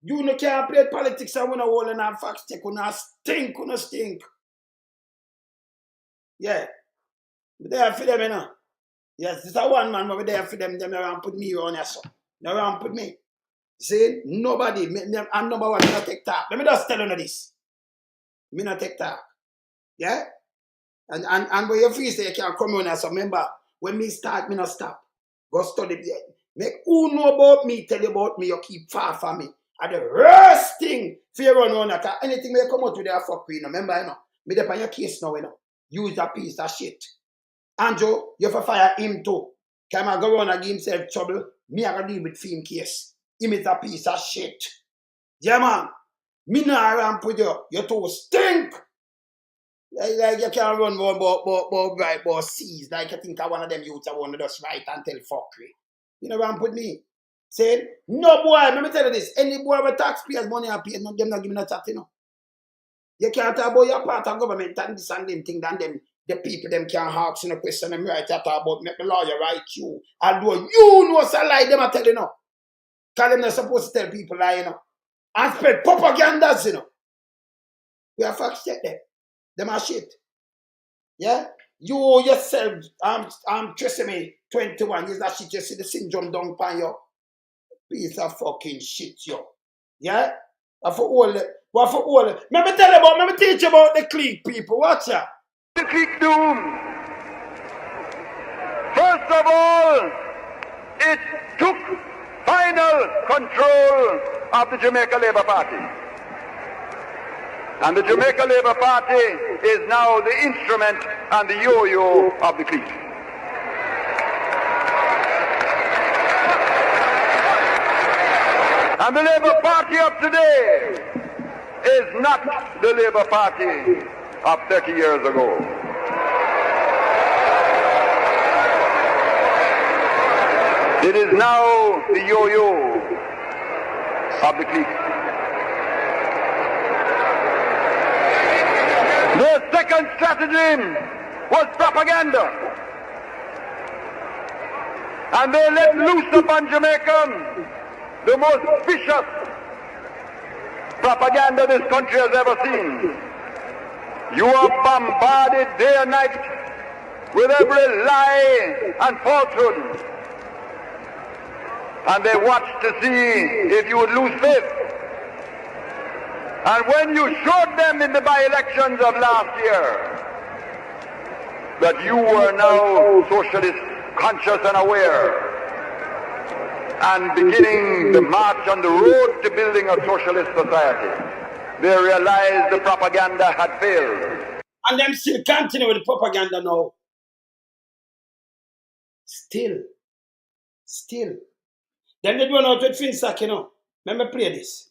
You no can't play politics and we no hold in our facts check. We no stink. Yeah. We're there for them, you know. Yes, this is a one man, but we're there for them. Them around put me on your son. They around put me. See, nobody, I'm number one, I not take talk. Let me just tell you this. Me not take talk. Yeah? And when you feel say you can't come on as a member, when me start, me not stop. Go study. Make who know about me, tell you about me, you keep far from me. And the worst thing for you run on, anything may come out with their fuck you know. Remember, you know, me dep on your case now, you know. Use a piece of shit. Andrew, you have to fire him too. Can I go around and give himself trouble? Me I gotta deal with film case. Him is a piece of shit. Yeah, man. Me not around with you. You too stink. Like you can't run about seas. Like you think I one of them youths I want to just write and tell fuckery. You know around with me. Say, no boy, let me tell you this. Any boy with taxpayers money I pay, no, them not give me no chat, you know. You can't talk about your part of government and this and them thing than them. The people them can't ask you no question them right you talk about make the lawyer write you. Although you know some lie them I tell you know. Because them not supposed to tell people lie, you know. And spread propagandas, you know. We have facts check them. Them are shit. Yeah? You yourself, trust me, 21 years that shit, you see the syndrome down upon you. Piece of fucking shit, yo. Yeah? And for all the, what for all the, let me teach you about the clique people. Watch out. The clique doom. First of all, it took final control of the Jamaica Labour Party. And the Jamaica Labour Party is now the instrument and the yo-yo of the clique. And the Labour Party of today is not the Labour Party of 30 years ago. It is now the yo-yo of the clique. Their second strategy was propaganda. And they let loose upon Jamaica the most vicious propaganda this country has ever seen. You are bombarded day and night with every lie and falsehood. And they watch to see if you would lose faith. And when you showed them in the by-elections of last year that you were now socialist conscious and aware, and beginning the march on the road to building a socialist society, they realized the propaganda had failed. And them still continue with the propaganda now. Still. Then they do not with Finsack, you know. Let me play this.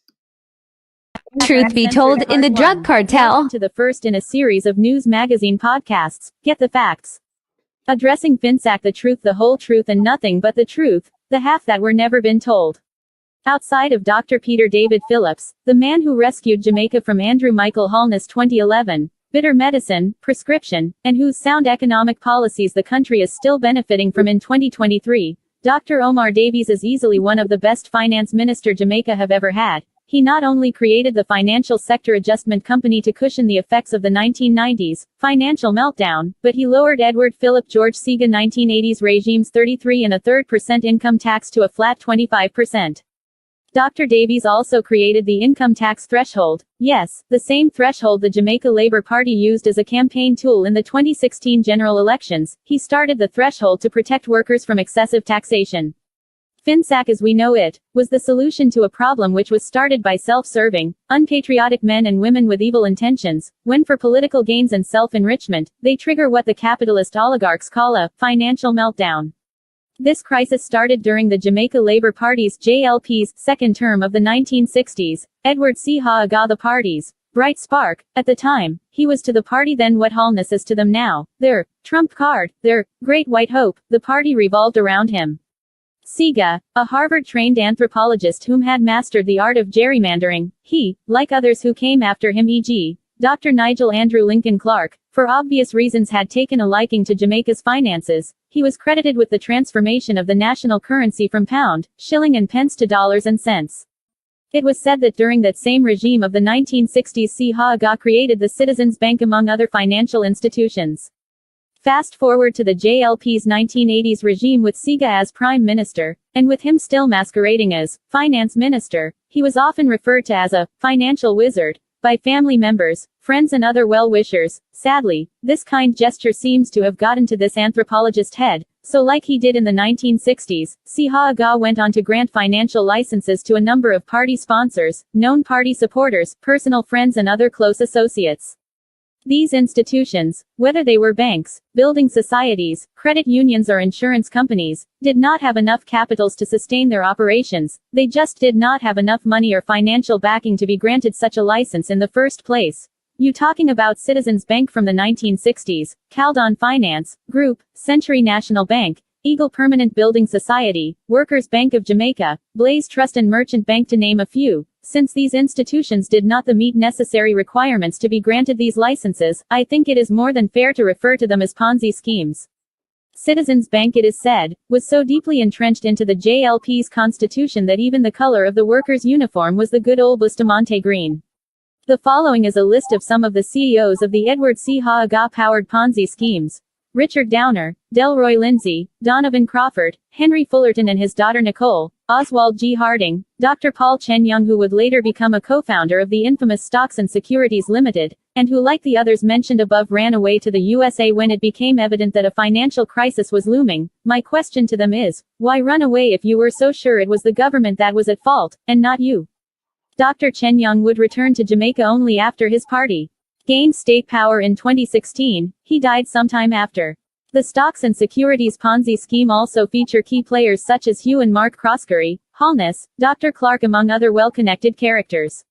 Truth be told, in the drug cartel. To the first in a series of news magazine podcasts, Get the Facts. Addressing Finsack, the truth, the whole truth, and nothing but the truth, the half that were never been told. Outside of Dr. Peter David Phillips, the man who rescued Jamaica from Andrew Michael Holness 2011, bitter medicine, prescription, and whose sound economic policies the country is still benefiting from in 2023, Dr. Omar Davies is easily one of the best finance minister Jamaica have ever had. He not only created the Financial Sector Adjustment Company to cushion the effects of the 1990s financial meltdown, but he lowered Edward Philip George Sega 1980s regime's 33 1/3% income tax to a flat 25%. Dr. Davies also created the income tax threshold. Yes, the same threshold the Jamaica Labour Party used as a campaign tool in the 2016 general elections. He started the threshold to protect workers from excessive taxation. FinSac as we know it, was the solution to a problem which was started by self-serving, unpatriotic men and women with evil intentions, when for political gains and self-enrichment, they trigger what the capitalist oligarchs call a financial meltdown. This crisis started during the Jamaica Labour Party's JLP's second term of the 1960s. Edward Saga, the party's bright spark. At the time, he was to the party then what Holness is to them now. Their trump card, their great white hope. The party revolved around him. Saga, a Harvard-trained anthropologist whom had mastered the art of gerrymandering, he, like others who came after him e.g., Dr. Nigel Andrew Lincoln Clark, for obvious reasons had taken a liking to Jamaica's finances. He was credited with the transformation of the national currency from pound, shilling and pence to dollars and cents. It was said that during that same regime of the 1960s Saga created the Citizens Bank among other financial institutions. Fast forward to the JLP's 1980s regime with Saga as Prime Minister, and with him still masquerading as Finance Minister, he was often referred to as a financial wizard by family members, friends and other well-wishers. Sadly, this kind gesture seems to have gotten to this anthropologist's head, so like he did in the 1960s, Saga went on to grant financial licenses to a number of party sponsors, known party supporters, personal friends and other close associates. These institutions, whether they were banks, building societies, credit unions or insurance companies, did not have enough capitals to sustain their operations. They just did not have enough money or financial backing to be granted such a license in the first place. You talking about Citizens Bank from the 1960s, Caldon Finance Group, Century National Bank, Eagle Permanent Building Society, Workers' Bank of Jamaica, Blaze Trust and Merchant Bank to name a few. Since these institutions did not meet necessary requirements to be granted these licenses, I think it is more than fair to refer to them as Ponzi schemes. Citizens Bank, it is said, was so deeply entrenched into the JLP's constitution that even the color of the workers' uniform was the good old Bustamante green. The following is a list of some of the CEOs of the Edward Saga-powered Ponzi schemes. Richard Downer, Delroy Lindsay, Donovan Crawford, Henry Fullerton and his daughter Nicole, Oswald G. Harding, Dr. Paul Chen Young, who would later become a co-founder of the infamous Stocks and Securities Limited, and who, like the others mentioned above, ran away to the USA when it became evident that a financial crisis was looming. My question to them is, why run away if you were so sure it was the government that was at fault, and not you? Dr. Chen Young would return to Jamaica only after his party gained state power in 2016. He died sometime after. The stocks and securities Ponzi scheme also feature key players such as Hugh and Mark Croskery, Holness, Dr. Clark among other well-connected characters.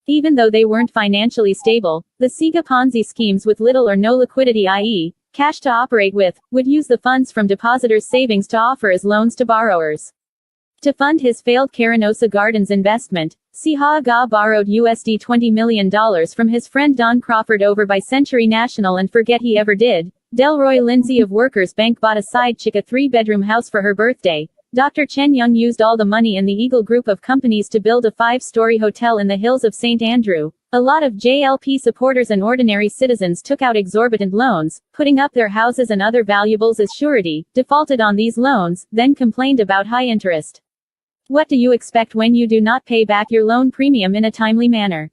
Even though they weren't financially stable, the Saga Ponzi schemes with little or no liquidity, i.e., cash to operate with, would use the funds from depositors' savings to offer as loans to borrowers. To fund his failed Carinosa Gardens investment, Saga borrowed $20 million from his friend Don Crawford over by Century National and forget he ever did. Delroy Lindsay of Workers' Bank bought a side chick a 3-bedroom house for her birthday. Dr. Chen Young used all the money in the Eagle Group of companies to build a 5-story hotel in the hills of St. Andrew. A lot of JLP supporters and ordinary citizens took out exorbitant loans, putting up their houses and other valuables as surety, defaulted on these loans, then complained about high interest. What do you expect when you do not pay back your loan premium in a timely manner?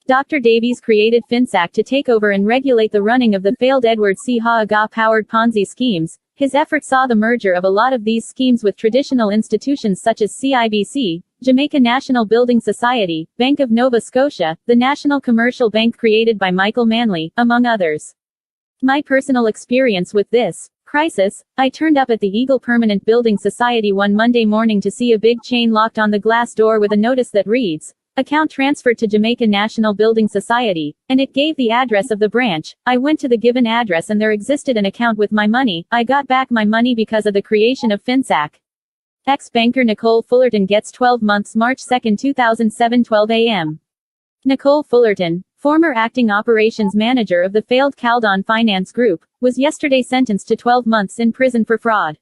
Dr. Davies created FinSac to take over and regulate the running of the failed Edward Saga-powered Ponzi schemes. His efforts saw the merger of a lot of these schemes with traditional institutions such as CIBC, Jamaica National Building Society, Bank of Nova Scotia, the National Commercial Bank created by Michael Manley, among others. My personal experience with this crisis, I turned up at the Eagle Permanent Building Society one Monday morning to see a big chain locked on the glass door with a notice that reads, "Account transferred to Jamaica National Building Society," and it gave the address of the branch. I went to the given address and there existed an account with my money. I got back my money because of the creation of FinSac. Ex-banker Nicole Fullerton gets 12 months. March 2, 2007, 12 a.m. Nicole Fullerton, former acting operations manager of the failed Caldon Finance Group, was yesterday sentenced to 12 months in prison for fraud.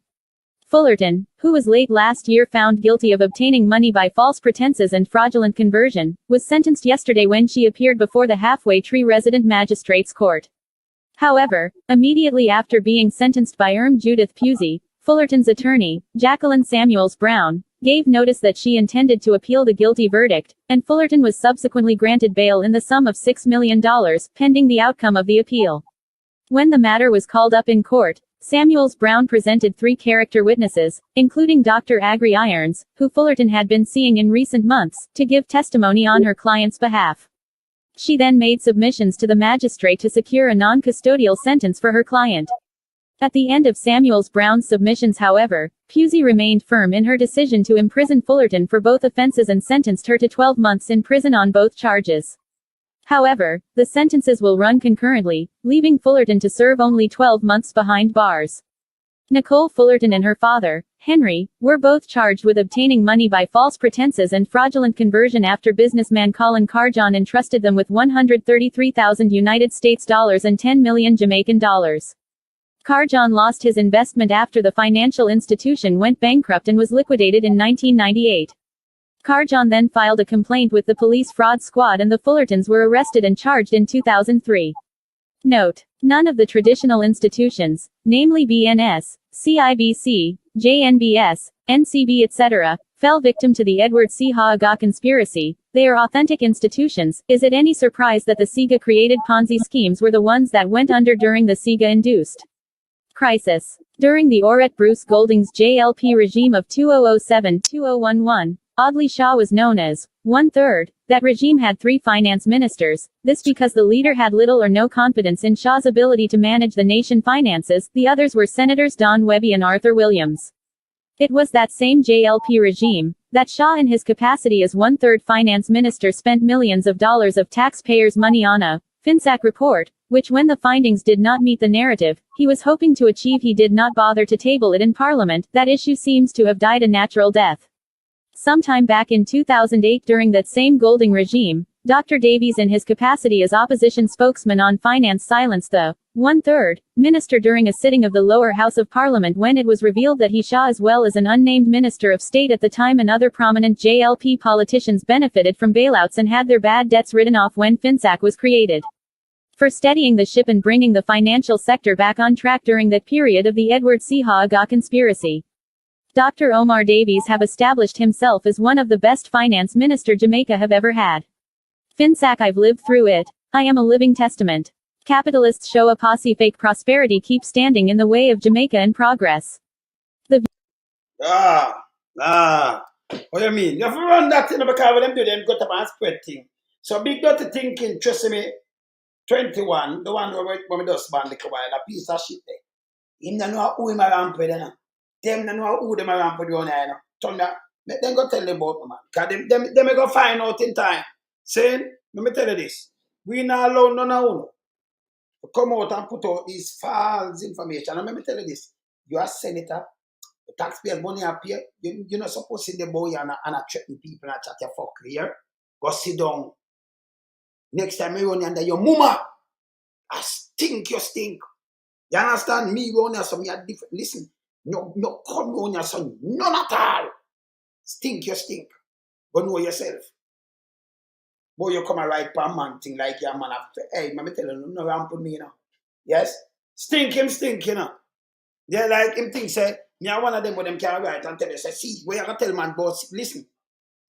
Fullerton, who was late last year found guilty of obtaining money by false pretenses and fraudulent conversion, was sentenced yesterday when she appeared before the Halfway Tree Resident Magistrates Court. However, immediately after being sentenced by Judith Pusey, Fullerton's attorney, Jacqueline Samuels Brown, gave notice that she intended to appeal the guilty verdict, and Fullerton was subsequently granted bail in the sum of $6 million, pending the outcome of the appeal. When the matter was called up in court, Samuels Brown presented 3 character witnesses, including Dr. Agri Irons, who Fullerton had been seeing in recent months, to give testimony on her client's behalf. She then made submissions to the magistrate to secure a non-custodial sentence for her client. At the end of Samuels Brown's submissions, however, Pusey remained firm in her decision to imprison Fullerton for both offenses and sentenced her to 12 months in prison on both charges. However, the sentences will run concurrently, leaving Fullerton to serve only 12 months behind bars. Nicole Fullerton and her father, Henry, were both charged with obtaining money by false pretenses and fraudulent conversion after businessman Colin Carjon entrusted them with $133,000 United States dollars and 10 million Jamaican dollars. Carjon lost his investment after the financial institution went bankrupt and was liquidated in 1998. Carjon then filed a complaint with the police fraud squad and the Fullertons were arrested and charged in 2003. Note: none of the traditional institutions, namely BNS, CIBC, JNBS, NCB etc., fell victim to the Edward Saga conspiracy. They are authentic institutions. Is it any surprise that the Saga-created Ponzi schemes were the ones that went under during the Saga-induced crisis? During the Orette Bruce Golding's JLP regime of 2007-2011, Audley Shaw was known as one-third. That regime had 3 finance ministers, this because the leader had little or no confidence in Shaw's ability to manage the nation finances. The others were Senators Don Webby and Arthur Williams. It was that same JLP regime that Shaw, in his capacity as one-third finance minister, spent millions of dollars of taxpayers' money on a FinSac report, which, when the findings did not meet the narrative he was hoping to achieve, he did not bother to table it in Parliament. That issue seems to have died a natural death. Sometime back in 2008, during that same Golding regime, Dr. Davies, in his capacity as opposition spokesman on finance, silenced the one-third minister during a sitting of the lower house of Parliament when it was revealed that he, Shaw, as well as an unnamed minister of state at the time and other prominent JLP politicians, benefited from bailouts and had their bad debts written off when FinSac was created. For steadying the ship and bringing the financial sector back on track during that period of the Edward Saga conspiracy, Dr. Omar Davies have established himself as one of the best finance minister Jamaica have ever had. FinSac, I've lived through it. I am a living testament. Capitalists show a posse, fake prosperity keeps standing in the way of Jamaica and progress. What do you mean? You have to run that thing because when them do, them got up and spread thing. So big dirty thinking, trust me, 21, the one where we just ban the while, a piece of shit there. Him don't know who him around with, you know. Them don't know who them around with, you know. Turn that, let them go tell them about me, man. Because them go find out in time. Saying, let me tell you this. We not allow none of you to come out and put out these false information. And let me tell you this. You are a senator. The taxpayers' money up here. You're not supposed to sit the boy and threaten people and chat your fuck here. Go sit down. Next time you run under your mama, I stink, you stink. You understand? Me run here, some you are different. Listen, no come on your son. None at all. Stink, you stink. But know yourself. Boy, you come and write per man thing like your man after. Hey, let me tell you, no ramp with me, you know. Yes? Stink, you know. They like him think, say, me are one of them when them can write and tell you, say, see, where you can tell man, boss, listen.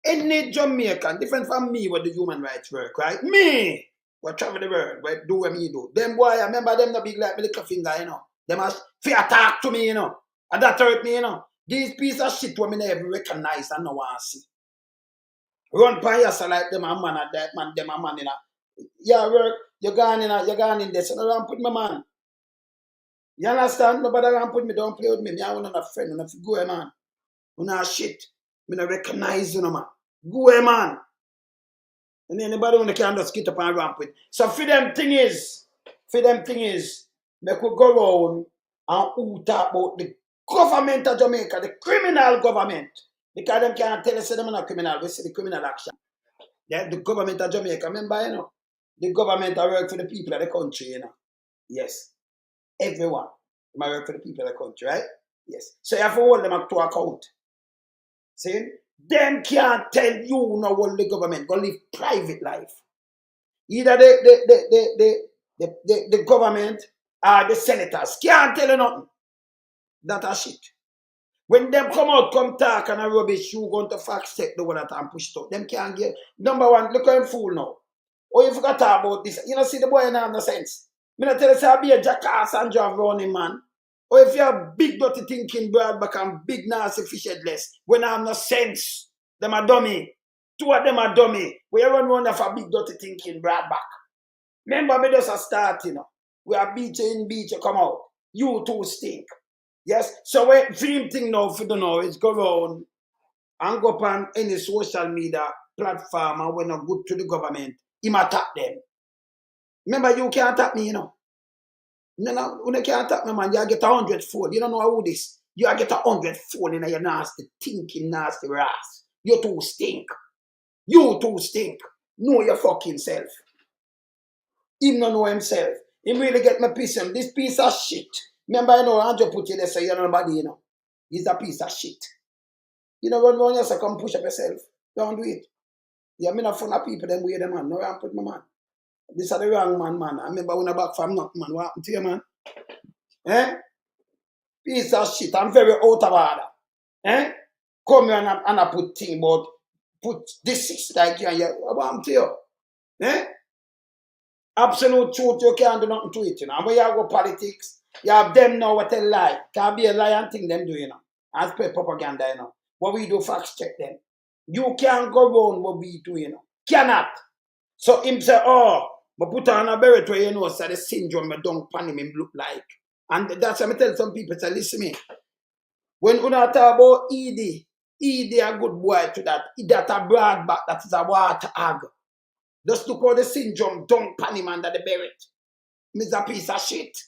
Any Jamaican, different from me, with the human rights work, right? Me, what travel the world, what do what me do. Them boy, I remember them the big like me little finger, you know. Them has fear attack to me, you know. And that hurt me, you know. These piece of shit what me never recognize and no one see. Run by yourself like them a man at that man, them a man, you know. Yeah, work, you're gone in there, so don't put my man. You understand? Nobody don't put me, don't play with me. I want a friend, and if you go, man. You know shit. Me not recognize you, no man. Go away, man. And anybody when they can just get up and ramp with. So for them thing is, they could go around and who talk about the government of Jamaica, the criminal government. Because them can't tell us them are not criminal, we see the criminal action. Yeah, the government of Jamaica, remember, you know, the government that work for the people of the country, you know. Yes. Everyone. They might work for the people of the country, right? Yes. So you have to hold them to account. See? Them can't tell you no what the government go live private life. Either the government or the senators can't tell you nothing. That a shit. When them come out, come talk and a rubbish, you going to fact check the one that I'm pushed out. Them can't get. Number one, look at him fool now. Oh, you forgot about this. You know, see the boy and have no sense. Me not tell you say I be a jackass and drive around him, man. Or if you have big dirty thinking broad back and big nasty fish headless, when I have no sense, them a dummy. Two of them are dummy. We run round for big dirty thinking broad back. Remember me just a start, you know. We are beach in beach, you come out. You two stink. Yes, so we same thing now, if you don't know, is go around and go upon any social media platform and when not good to the government, he might attack them. Remember, you can't attack me, you know. No, you can't attack me, man. You get 100 fold. You don't know how this. You get 100 fold in your nasty, thinking, nasty ass. You two stink. You two stink. Know your fucking self. He don't know himself. He really get my piece of him. This piece of shit. Remember, you know, Andrew put you there, so you're nobody, you know. He's a piece of shit. You know, run around yourself, come push up yourself. Don't do it. Yeah, I'm not fun of people, them way, them man. No, I'm put my man. This is the wrong man. I remember when I back from nothing, man. What happened to you, man? Eh? Piece of shit. I'm very out of order. Eh? Come here and I put thing about put this is like you and you. What happened to you? Eh? Absolute truth, you can't do nothing to it, you know. And when you go politics, you have them now what tell lie. Can't be a lie and thing them do, you know. And spread propaganda, you know. What we do, facts check them. You can't go wrong what we do, you know. Cannot. So him say, oh, but put on a beret where you know, so the syndrome me don't pan him look like. And that's what I tell some people, say, listen me. When you talk about ED a good boy to that. That a broad back, that is a water hag. Just look how the syndrome don't pan him under the beret. He's a piece of shit.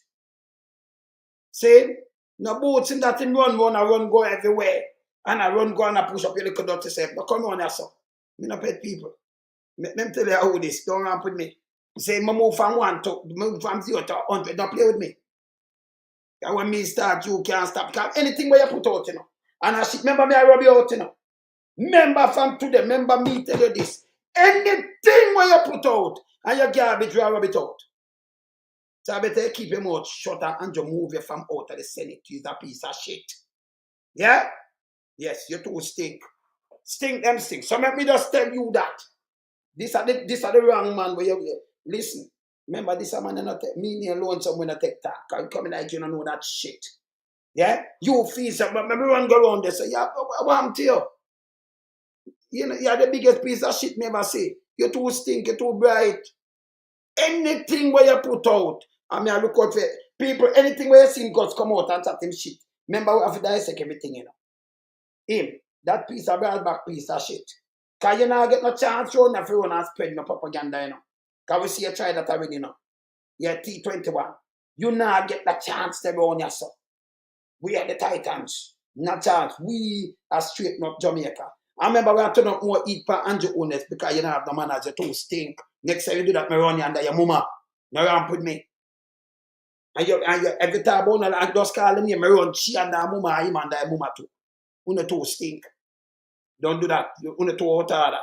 See? No boots in that him run go everywhere. And I run go and I push up your little dirty self. But come on, so. Me not pet people. Let them tell you how this. Don't ramp with me. Say, move from 0 to 100. Don't play with me. And when me start, you can't stop. Because anything where you put out, you know. And I shit, remember me, I rub you out, you know. Remember from today, remember me tell you this. Anything where you put out, and your garbage, you rub it out. So I better keep your mouth shut and just move you from out of the Senate. He's a piece of shit. Yeah? Yes, you two stink. Stink them stink. So let me just tell you that. This are the wrong man where you listen. Remember, this a man not me alone someone not take talk. I'm coming like you don't know that shit. Yeah? You feel so, but everyone go around there say, yeah, what happened to you? You know, you're the biggest piece of shit me ever see. You're too stink, you're too bright. Anything where you put out, I mean, I look out for people, anything where you see God come out and chat him shit. Remember, we have to dissect everything, you know. Him, that piece of broad back piece of shit. Because you not get no chance run if you want to spread no propaganda, you know. Because we see you try that already, you know. You're T21. You not get the chance to run yourself. We are the Titans. No chance. We are straight up Jamaica. I remember we have to not more eat for Andrew Holness because you don't have the manager to stink. Next time you do that, me run you under your mama. No ramp with me. And you every time I just call him, me run she under her mama, him under your mama too. You two stink. Don't do that. You two out order.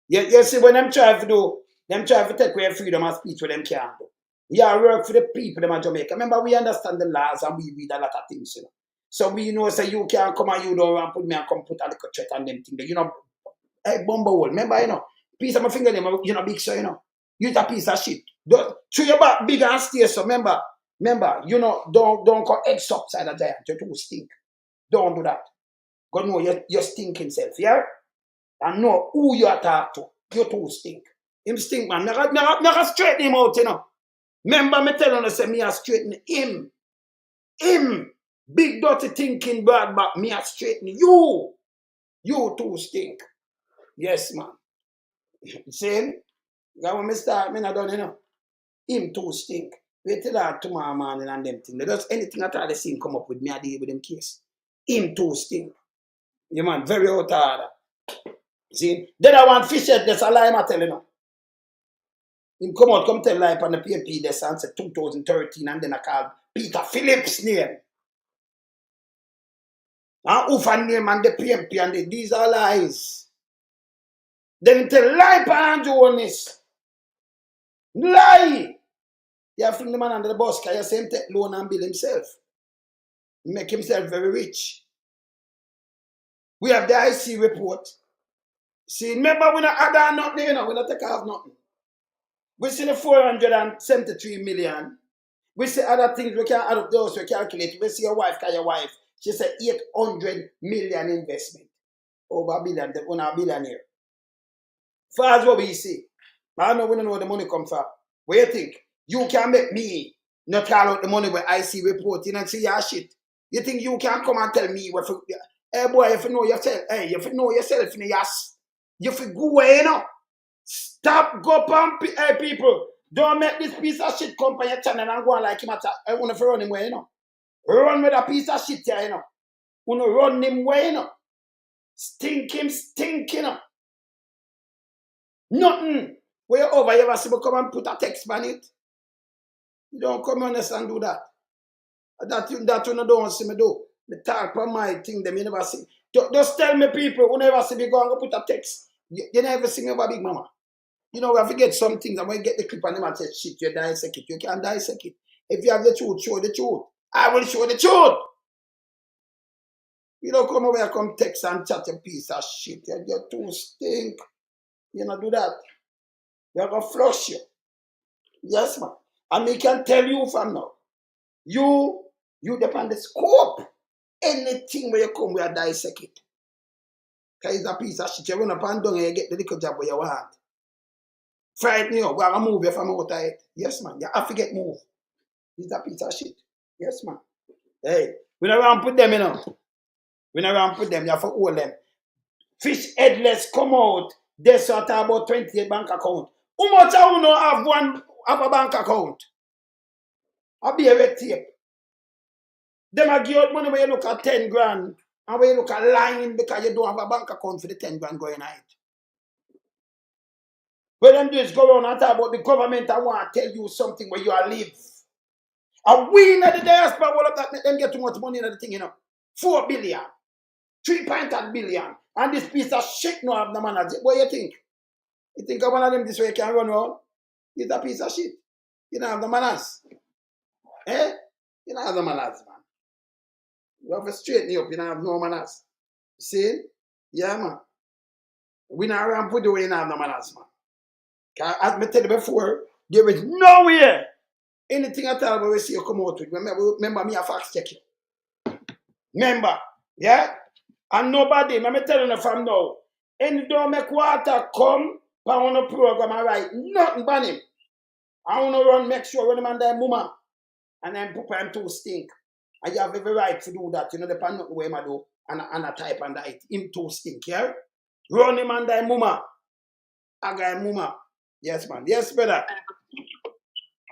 You see, when them try to take away freedom of speech with them can't do. Yeah, work for the people them in Jamaica. Remember, we understand the laws and we read a lot of things, you know. So we know say you can't come and you don't want to put me and come put a little threat on them thing. You know, hey, bumblehole. Remember, you know, piece of my finger them, you know, big so, you know. You're a piece of shit. Through your back big and stay, so remember, you know, don't go eggs upside a giant. You too stink. Don't do that. God know your stinking self, yeah? And know who you attack to. You too stink. Him stink, man. Never straighten him out, you know. Remember me telling you, say me a straighten him. Him. Big dirty thinking bad back. Me a straighten you. You too stink. Yes, man. See? That when me start, me not done, you know. Him too stink. Wait till that tomorrow morning and them things. There's anything at all they see come up with me, I deal with them case. Him too stink. You man, very out of order. See? Then I want fish head, that's a lie I'm telling you. Him come out, come tell lie on the PMP, they say 2013, and then I call Peter Phillips' name. And Ufa name and the PMP, and these are lies. Then he tell lie on Andrew Holness. Lie! You fling the man under the bus, because you say him take loan and bill himself. He make himself very rich. We have the IC report. See, remember, we not add on nothing, you know, we not take off nothing. We see the 473 million. We see other things we can add up those, we calculate. We see your wife, she said 800 million investment. Over a billion, on a billionaire. Far as what we see. I know we don't know where the money come from. What you think? You can make me not call out the money where I see reporting and see your shit. You think you can come and tell me what? Hey boy, if you know yourself, if you know yourself, you feel go away, you know. Stop go pump, hey people. Don't make this piece of shit come on your channel and go on like him at I want to run him way, you know. Run with a piece of shit here, you know. Want to run him way, you know. Stink him, you know. Nothing. Where you over, you ever see me come and put a text on it? You don't come honest and do that. That you don't see me do. Me talk on my thing, them you never see. Just tell me people who never see me go and go put a text. You never see me over Big Mama. You know, I forget some things, and when you get the clip and them and say, shit, you dissect it. You can't dissect it. If you have the truth, show the truth. I will show the truth. You don't come over here, come text and chat a piece of shit. You're too stink. You know, do that. We're going to flush you. Yes, man. And we can tell you from now. You depend the scope. Anything where you come, we are dissect it. Because it's a piece of shit. You run up and down and you get the little job where you want. Frighten you. We're going to move you from out of it. Yes, man. You have to get moved. It's a piece of shit. Yes, man. Hey, we don't want to put them in. We don't want to put them. You have to hold them. Fish Edless come out. They sort of about 28 bank account. How much I will not have a bank account? I'll be a red tape. Them a give out money when you look at 10 grand and when you look at lying because you don't have a bank account for the 10 grand going on it. What them do is go around and talk about the government. I want to tell you something where you are live. And we in the diaspora, all of that, let them get too much money in the thing, you know. 4 billion, 3.8 billion. And this piece of shit no have the manners. What do you think? You think one of them this way can run around? It's a piece of shit. You don't have the manners. Eh? You don't have the manners, man. You have to straighten you up. You don't have no manners. See? Yeah, man. We not around put the way you don't have no manners, man. As I tell you before, there is nowhere anything at all we see you come out with. Remember me a fact check you. Remember, yeah? And nobody, let me tell you from now, any don't make water come, I want to program and write nothing ban him. I want to run, make sure when the man die mama, and then put him to stink. And you have every right to do that, you know, depending on the way I do, and I type and that him to stink, yeah? Run him and die mama. I got mama. Yes, man. Yes, brother.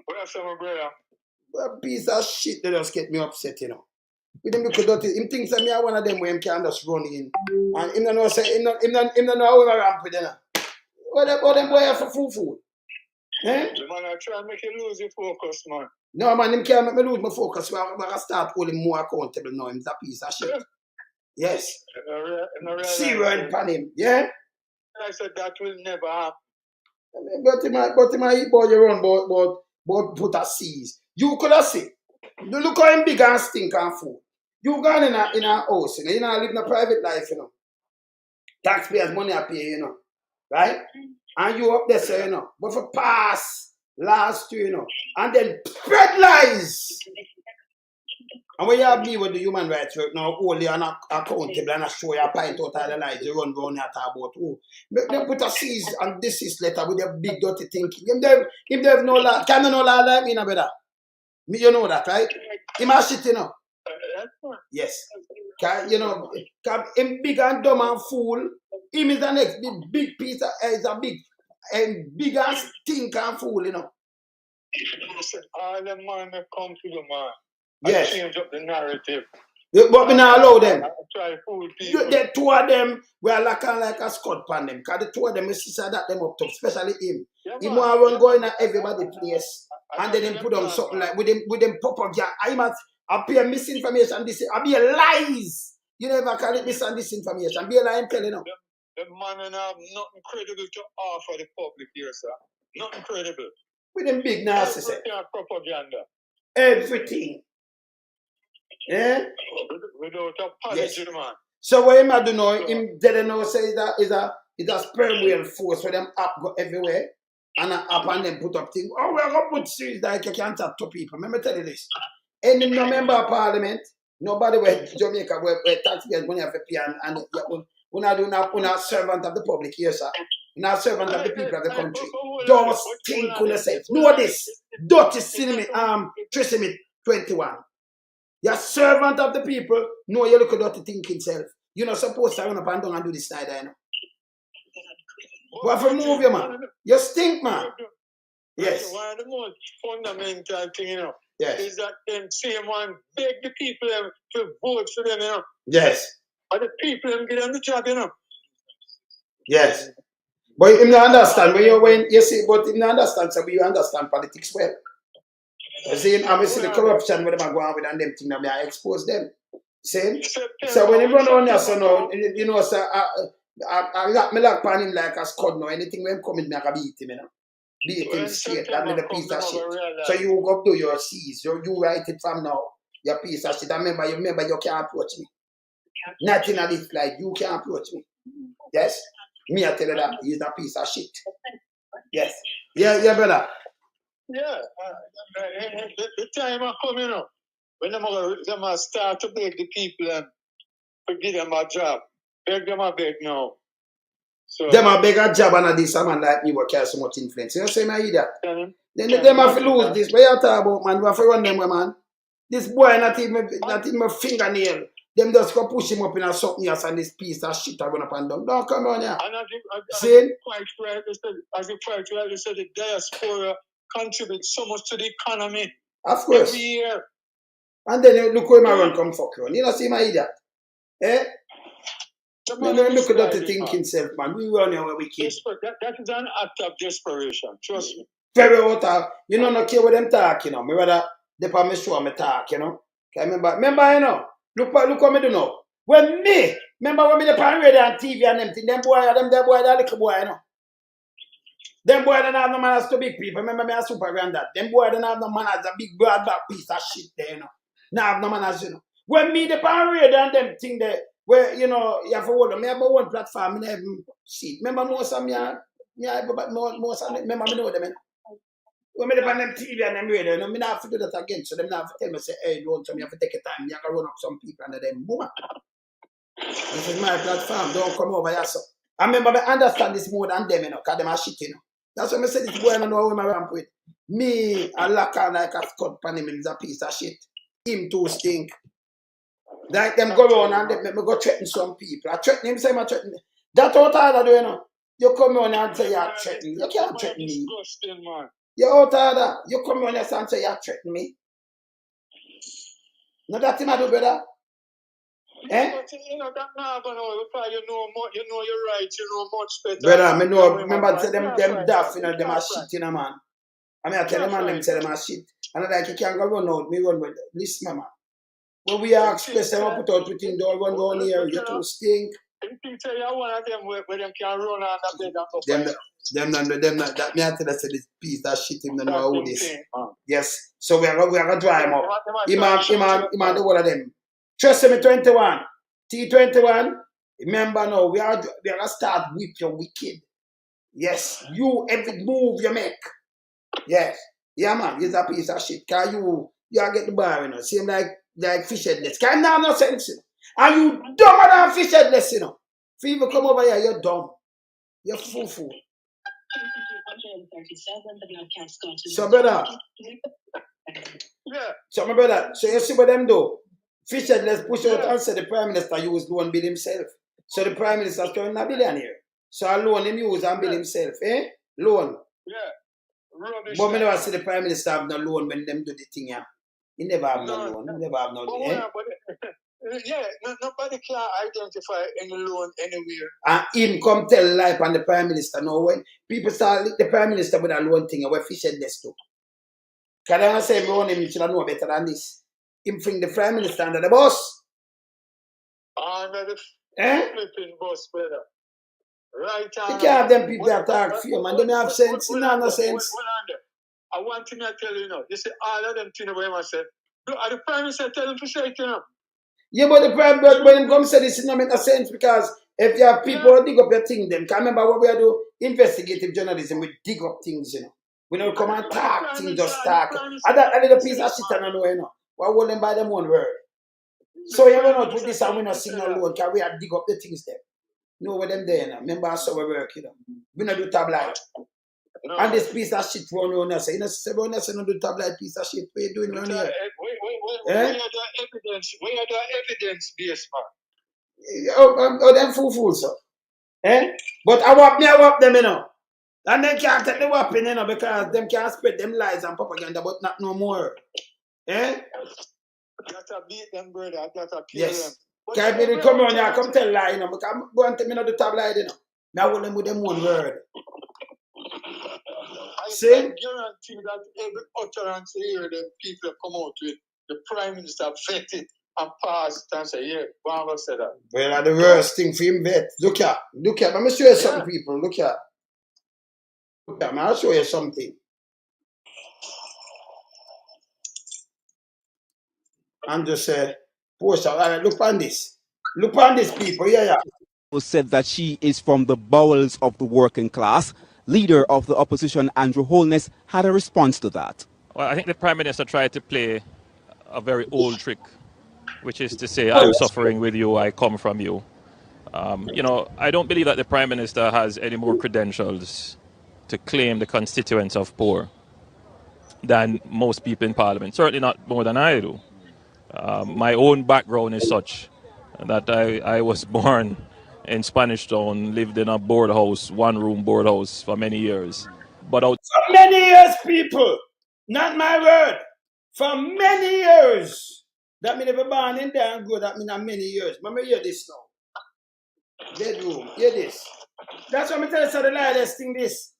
What's up, brother? Well, piece of shit that just get me upset, you know. With him look at dirty, him thinks that me are one of them where him can just run in. And him don't know say him don't know how we ramp with them. What them boy have for food? Eh? The man I try to make you lose your focus, man. No man, him can't make me lose my focus. So I gotta start holding more accountable now. Him's a piece of shit. Yes. Zero upon him. Yeah? I said that will never happen. But him eat boy you run but put a C's. You could have seen. You look how him big and stink and food. You gone in a house, you know, you know, living a private life, you know. Taxpayers' money I pay, you know. Right? And you up there, so, you know. But for pass last year, you know. And then spread lies. And when you have me with the human rights work now, only and accountable and I show you a pint out of the lies, you run around here talk about who. They put a cease and desist letter with a big dirty thinking. If they have no law, can you no law like me, no brother? Me, you know that, right? Him a shit, you know. Yes. You know, him big and dumb and fool. Him is the next big piece of, is a big and stink and fool, you know. All the man that come to the man. Yes. I change up the narrative. But we not allow them. I try to fool people. The two of them were like a scot pan them. Because the two of them is sister that them up top, especially him. Yeah, he want to run going at everybody place. And then put on something like with them propaganda. I must appear misinformation. This I be a lies. You never call it misinformation. Be a lie and tell you know. The man and have nothing credible to offer the public here, sir. Nothing credible. With them big narcissists. Everything propaganda. Everything. Yeah? Without apology, yes. man. So what him I do know, him didn't know say is a sperm whale force where them app go everywhere and a app and them put up things. Oh, we're gonna put series like you can't talk to people. Let me tell you this. Any no member of parliament, nobody where Jamaica where taxpayers money have to pay and we're not servant of the public here, sir. We're not servant of the people of the country. Don't think on yourself. Know this. Dirty cinema Trisimit 21. You're servant of the people. No, you look at dirty thinking self. You're not supposed to run up and down and do this side, I know. What for move you, man? You stink, man. Yes. One of the most fundamental thing, you know, yes. is that them same one beg the people to vote for them, you know. Yes. Or the people them get on the job, you know. Yes. But you don't understand when you see, but you don't understand, so you understand politics well. You see, I see the corruption with them are going with and them things that I expose them. See? So when you run on there, so now, you know, so I lock upon him like a scud now. Anything when him come in, I can beat him, you know. Beat him straight, that little piece of shit. So you go do your C's, you write it from now. Your piece of shit. I remember you can't approach me. Nothing of this like you can't approach me. Yes? Me, I tell you that he's a piece of shit. Yes. Yeah, brother. Yeah. The time I come, you know, when them start to beg the people and to give them a job. Beg them a beg now. So them a beg a job and a this a man like me will carry so much influence. You know say me that? Then them have to lose this. What you talk about, man? We have to run them, man. This boy not even my fingernail. Them just go push him up in a something else and this piece of shit I run up and down. Don't come on here. See? As you quite rightly said, the diaspora contributes so much to the economy. Of course. Every year. And then look where my run come fuck you. You know see my idiot? Eh? No, look at that thinking self, man. We run here where we can. That is an act of desperation. Trust me. Very out. You know, no care what them talk, you know. Me rather they on me show me talk, you know. Remember, you know. Look what me do now. Remember when me the pan radio and TV and them thing, them boy, that little boy, you know. Them boy don't have no manners to big people. Remember me a super granddad. Them boy don't have no manners, a big broad back piece of shit there, you know. Now have no manners, you know. When me the pan radio and them thing there, where, you know, you have to hold them. Me have one platform, me never see. Remember most of me most of them, remember me know them, you know. When me on them TV and them radio, you know, me not have to do that again. So them not have to tell me, say, hey, don't tell me, you have to take a time. You have to run up some people under them. Boom. This is my platform. Don't come over here, so. I remember me understand this more than them, you know, because them are shit, you know. That's why I say this boy, I don't know who I ramp with. Me, I lock on like a scud pan him, is a piece of shit. Him too stink. Like them go around and them, me go threaten some people. I threaten him, say I threaten him. That's what I do, you know. You come on and say you're threatening. You can't threaten me. You're out of that. You come on and say you're threatening me. No, that's him I do, brother. Eh? But you know that now gonna because you know you're right, you know much better. Brother, me know, remember say them daft, you know, them are shit, you know, man. I mean I tell them man them say them are shit. And I like you can't go run out, me run with listen, man. When we are express them put out within don't run down here, you too stink. You say you one of them where them can run on the bed and them not that me I tell us this piece that shit him don't know how this. Yes. So we are gonna dry him up. Iman the one of them. Trust me 21. T21. Remember now, we are gonna start whip your wicked. Yes. You every move you make. Yes. Yeah man, you're a piece of shit. Cause you get the bar, you know. Same like fish headless. Cause now no sense, you know. And you dumber than fish headless, you know. If you even come over here, you're dumb. You're fool. So brother. Yeah. So my brother, so you see what them do? Fish headless push out and say the Prime Minister use loan bill himself. So the Prime Minister is turning a billionaire. So I loan him use and bill himself, eh? Loan. Yeah. Rubbish. But me never see the Prime Minister have no loan when them do the thing, yeah. He never have no loan. He never have no loan. Yeah, nobody can identify any loan anywhere. And him come tell life and the Prime Minister know when people start the Prime Minister with a loan thing and where fish headless too. Can I say me on him should know better than this? Him bring the Prime Minister under the bus. Under the flipping bus, brother. Right on. You can't have them people that talk for you, man. They don't have sense. No sense. I want to tell you now. You see, all of them things where I said, the Prime Minister tell him to say it, you know. Yeah, but the prime, but when it comes to this, it doesn't make sense because if you have people who dig up your thing, them can remember what we are doing? Investigative journalism, we dig up things, you know. We don't come and talk things, just talk. And that little piece of shit I don't know, you know. We hold them by them one word. So you run out with this and we not sing alone, because we are dig up the things there. No, with them there, you know. Remember how we work, you know. We not do tabloid. No. And this piece of shit run around us. You know, everyone else don't do tabloid piece of shit. What are you doing around here? Where are the evidence? Where are the evidence based, man? Oh, them fools, sir. But I whop them, you know. And they can't take the weapon, you know, because them can't spread them lies and propaganda, but not no more. Gotta beat them, brother. Gotta kill them. Can't be come on here, come tell lie, you know, because I'm going to me not the tabloid, you know. Now hold them with them one word. I guarantee that every utterance here that people come out with, the Prime Minister vetted and passed and say, yeah, Bamba said that. Well, the worst thing for him vet. Look here. Let me show you something, people. Look here. I'll show you something. And just say, post out. Look on this. Look on this, people. Yeah. Who said that she is from the bowels of the working class. Leader of the opposition, Andrew Holness, had a response to that. Well, I think the Prime Minister tried to play a very old trick, which is to say, I'm suffering with you, I come from you. You know, I don't believe that the Prime Minister has any more credentials to claim the constituents of poor than most people in Parliament. Certainly not more than I do. My own background is such that I was born in Spanish Town, lived in a board house, one-room board house for many years. But for many years, people, not my word, for many years. That means never born in there and go, that means many years. Remember, hear this now. Bedroom, hear this. That's what I'm telling you, so the lightest thing this.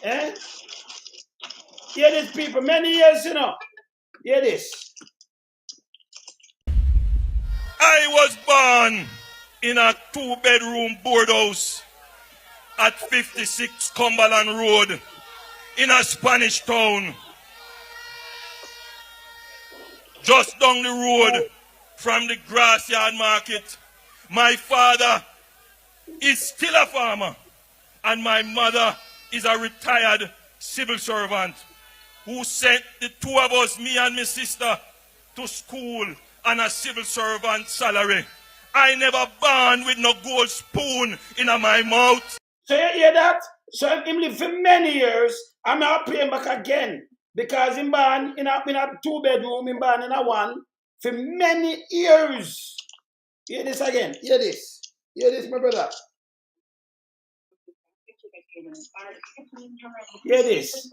Hear this, people, many years, you know. Hear this. I was born in a 2-bedroom board house at 56 Cumberland Road in a Spanish town. Just down the road from the Grassyard Market. My father is still a farmer and my mother is a retired civil servant who sent the two of us, me and my sister, to school on a civil servant salary. I never born with no gold spoon in my mouth. So you hear that? So him live for many years. I'm not paying back again. Because him born in a 2-bedroom, him born in a one for many years. Hear this again. Hear this. Hear this, my brother. Hear this.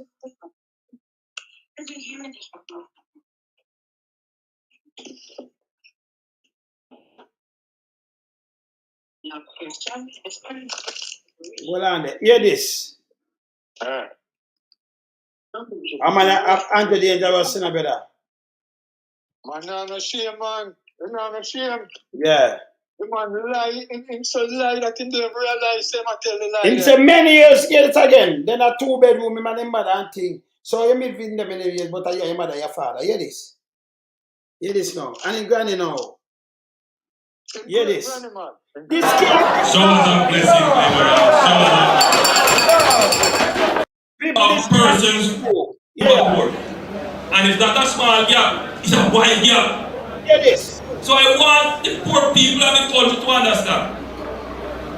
Hold on there. Hear this. I'm under the dangerous sinner, brother. Man, no shame, man. No shame. Yeah. The man lie, him so lie that him don't realize him tell the lie. Him say many years, hear it again. Then a 2-bedroom, him and him mother and thing. So you meet with them many years, but I hear your mother, your father. Hear this. Hear this now. And him granny now. Hear this. This kid. Showers of blessing, of persons who are poor. And it's not a small gap, it's a wide gap. Hear this. So I want the poor people of the country to understand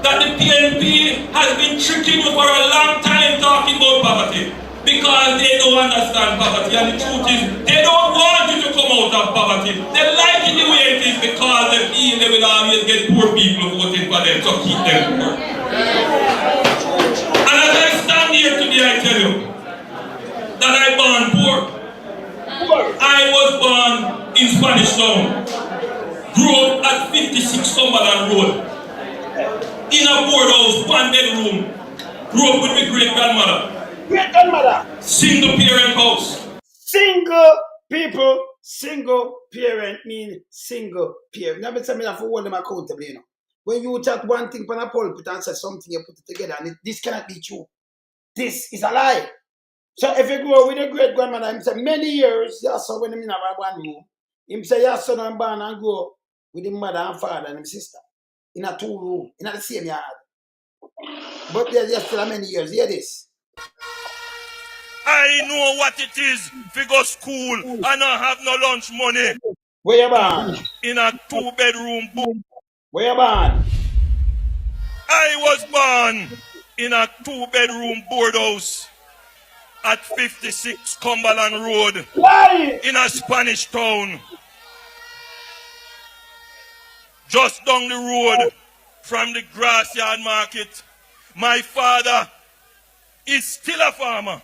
that the PNP has been tricking you for a long time talking about poverty because they don't understand poverty. And the truth is, they don't want you to come out of poverty. They like it the way it is because they feel they will always get poor people voting for them, so keep them poor. And as I stand here today, I tell you that I born poor. I was born in Spanish Town. Grew up at 56 Cumberland Road. In a board house, 1-bedroom. Grew up with my great-grandmother. Great-grandmother? Single parent house. Single people, single parent mean single parent. Never tell me that for hold them accountable, you know. When you chat one thing from a pulpit and say something, you put it together, and this cannot be true. This is a lie. So if you grow with a great-grandmother, I say many years, yeah, so when I'm in a one room, Him say your son and born and grow up with him mother and father and him sister. In a 2 room, in the same yard. But there's still many years. Hear this. I know what it is to go school and not have no lunch money. Where you born? In a 2-bedroom Where you born? I was born in a 2-bedroom board house at 56 Cumberland Road. Lie! In a Spanish town. Just down the road from the Grassyard Market. My father is still a farmer,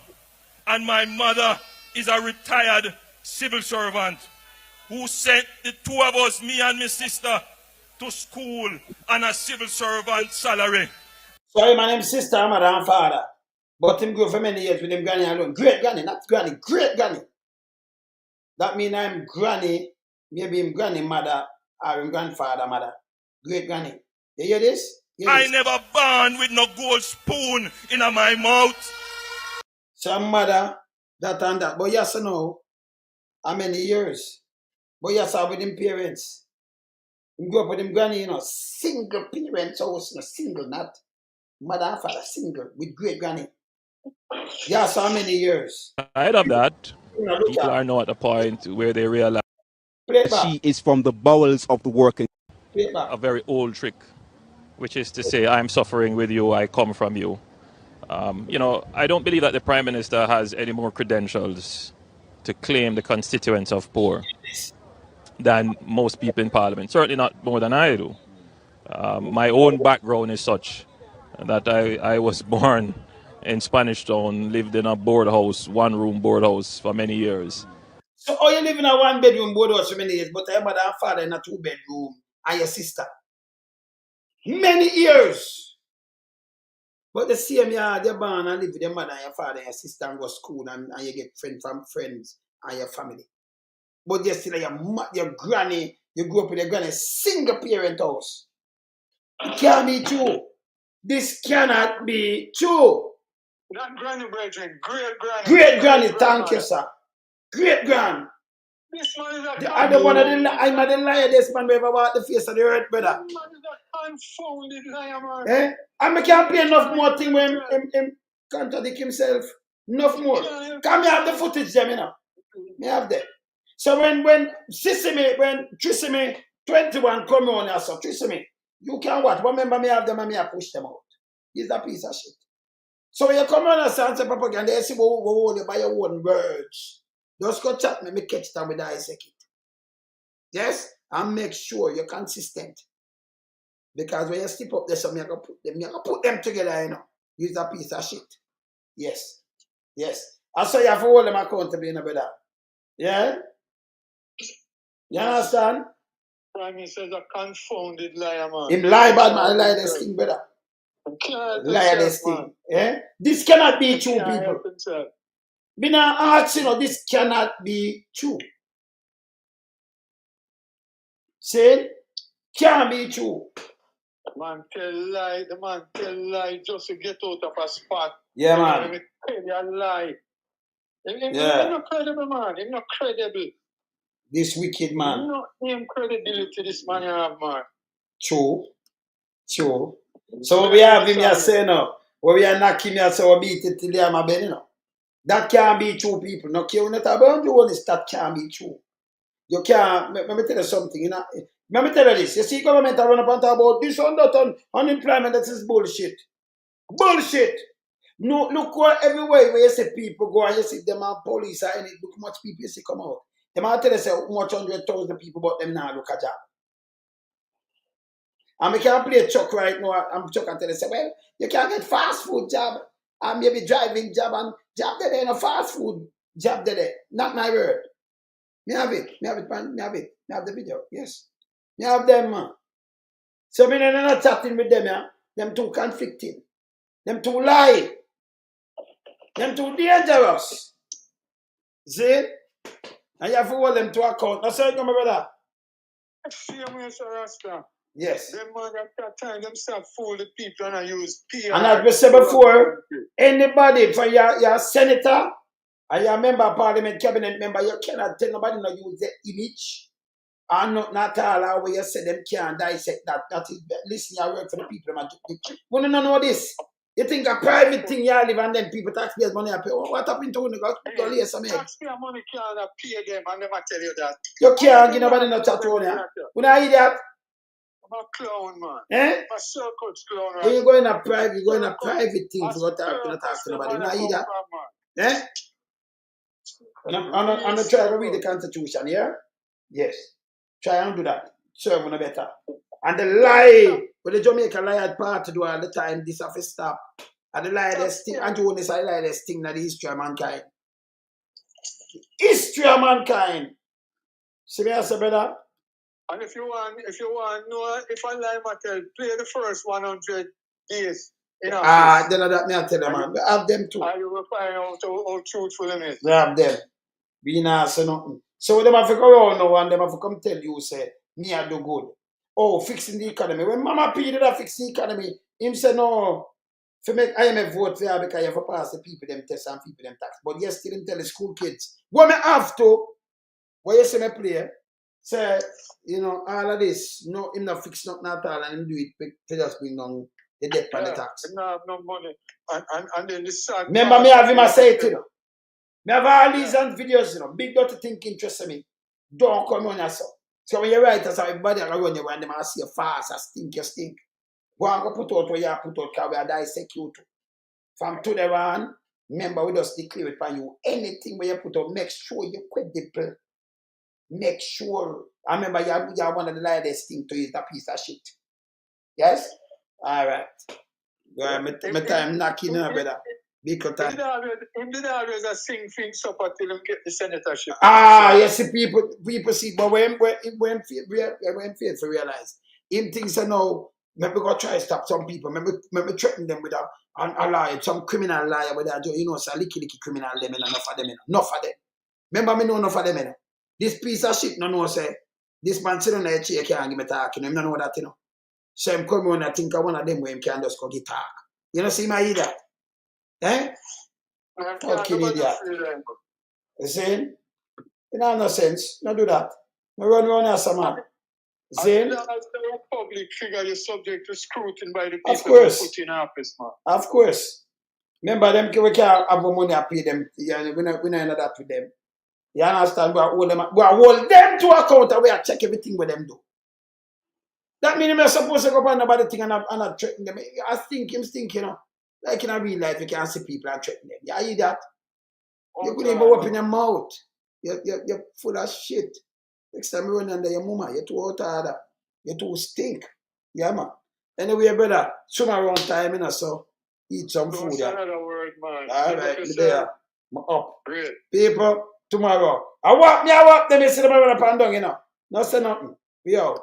and my mother is a retired civil servant who sent the 2 of us, me and my sister, to school on a civil servant salary. Sorry, my name's sister, mother and father. But him grew for many years with him granny alone. Great granny, not granny, great granny. That means I'm granny, maybe him granny mother or him grandfather mother. Great granny. You hear this? I never born with no gold spoon in my mouth. Some mother, that and that. But yes or no, how many years? But yes, with him parents. He grew up with him granny, single parents house, single, not mother and father, single, with great granny. Yes, how many years? Ahead of that, people are now at a point where they realize she is from the bowels of the working. A very old trick, which is to say, I'm suffering with you, I come from you. I don't believe that the Prime Minister has any more credentials to claim the constituents of poor than most people in Parliament. Certainly not more than I do. My own background is such that I was born in Spanish Town, lived in a board house, 1-room board house for many years. So you live in a 1-bedroom board house for many years, but your mother and father in a 2-bedroom and your sister. Many years. But the same yard you're born and live with your mother and your father and your sister and go to school and you get friends from friends and your family. But you're still your granny, you grew up with your granny, single parent house. It can't be true. This cannot be true. Not granny, brethren, great granny. Great granny, thank you, sir. Great grand. This man is a I'm the one of the I'm the liar this man ever walk the face of the earth, brother. This man is a confounded liar, man. Eh? And I can't play enough more thing when him contradict himself. Enough more. Come here, have the footage them, Me have that. So when Trisime 21 come on here, so Trisime, you can what? Remember me have them and me I push them out. He's a piece of shit. So when you come on and say propaganda, you see what hold you by your own words. Just go chat me catch them with the Isaac. Yes? And make sure you're consistent. Because when you step up there, so you can put them together, Use a piece of shit. Yes. Yes. And so you have to hold them accountable, brother. Yeah? You understand? Prime Minister is a confounded liar, man. Him lie bad man, lie this thing, brother. Lie this thing. Yeah? This cannot be true, people. Me now ask this cannot be true. Say, can't be true. The man tell lie just to get out of a spot. Yeah, man. He tell you a lie. He's not credible, man. He's not credible. This wicked man. No name credibility this man you have, man. True. True. So we have him here saying now. We are knocking here so we beat it till they are my belly now. That can't be true, people. No care not about you this, that can't be true. You can't, let me tell you something, Let me tell you this. You see government are run up and talk about this on that on unemployment, that is bullshit. Bullshit. No, look what everywhere where you see people go and you see them and police and look how much people you see come out. They might tell you say how much 100,000 people, but them now look at job. And we can't play Chuck right now. I'm Chuck and tell you say, well, you can't get fast food job and maybe driving job and job there, no fast food job there. Not my word. Me have it, man. Me have it. Me have the video. Yes. Me have them, man. So me not chatting with them, yeah. Them too conflicting. Them too lie. Them too dangerous. See? And you have to hold them to account. That's how you come, brother. Same way, Sir Rasta. Yes. Them man at that time, them start fool the people and I use PR. And as we said before, anybody for your senator and your member of parliament, cabinet member, you cannot tell nobody to use the image And not all how you say them can't dissect that. That is, listen, you work for the people. We don't know this. You think a private thing you live and then people taxpayers money pay. What happened to you? Taxpayer money can't pay them and them tell you that. You can't give nobody no chat on ya. We don't hear that. I'm a clown, man. Eh? I'm a circus clown. When you go in a private thing to go talk to nobody. We don't hear that. Eh? I'm not trying to read the Constitution, yeah? Yes. Try and do that. Serve on better. And the lie, but the Jamaican lie had part to do all the time, this have to stop. And the lie that's thing, and Holness, I lie that's thing that the history of mankind. History of mankind. See me, I say, brother? And if you want to know if I lie, Mattel, play the first 100 days in office. Then that me I tell them, man. We have them too. And you will find out how truthful it is. We have them. We not say nothing. So them have to go around now and them have to come tell you, say, me I do good. Oh, fixing the economy. When Mama P did that fix the economy, him say no. For make IMF vote for you because you have to pass the people them test and people them tax. But yes, still him tell the school kids. What me have to, what you say me play, say, you know, all of this, no, him not fix nothing at all and him do it to just bring down the debt and the tax. Him not have no money. And then the sad. Remember me have him a say it, you know. Me have all these and videos, you know. Big dirty thing interests me. Don't come on yourself. So when you write us, everybody are run you when them see you fast, you stink. Go and go put out what you put out, because we are dissect you too. From today on, remember we just declare it for you. Anything where you put out, make sure you credible. Make sure. I remember you are one of the lightest thing to use that piece of shit. Yes? Alright. Well, my time knocking in, brother. Because time. Him did always sing things up until him get the senatorship. Yes, people see, but when fail to realize, him thinks I know, maybe go try to stop some people, maybe threaten them with a lie, some criminal liar with that, you know, so licky criminal them, enough of them, enough of them. Remember me know enough of them, This piece of shit, no know, say, this man sitting on the chair can't give me talking, him no know that, you know. So him come on, I think I one of them where him can just go get talk. You know, see my either. Eh? Fucking idiot. You see? You know, no sense. No do that. No run as a man. You see? As the public figure, you're subject to scrutiny by the people of course. Who put in office, man. Of course. Remember, them we can't have money to pay them. Yeah, we not that with them. You understand? We hold them to account and we are check everything with them do. That means I'm supposed to go up on the thing and not threaten them. I think him think, you know. Like in a real life, you can see people and threaten them. You hear that? You couldn't even open your mouth. You're full of shit. Next time you run under your mama, you're too out of that. You too stink. Yeah, man. Anyway, brother, soon around time, you know, so eat some food. Yeah. Another word, man. All right, there. I'm up. Great. People, tomorrow. I walk them, you see them up and down, you know. No say nothing. We out.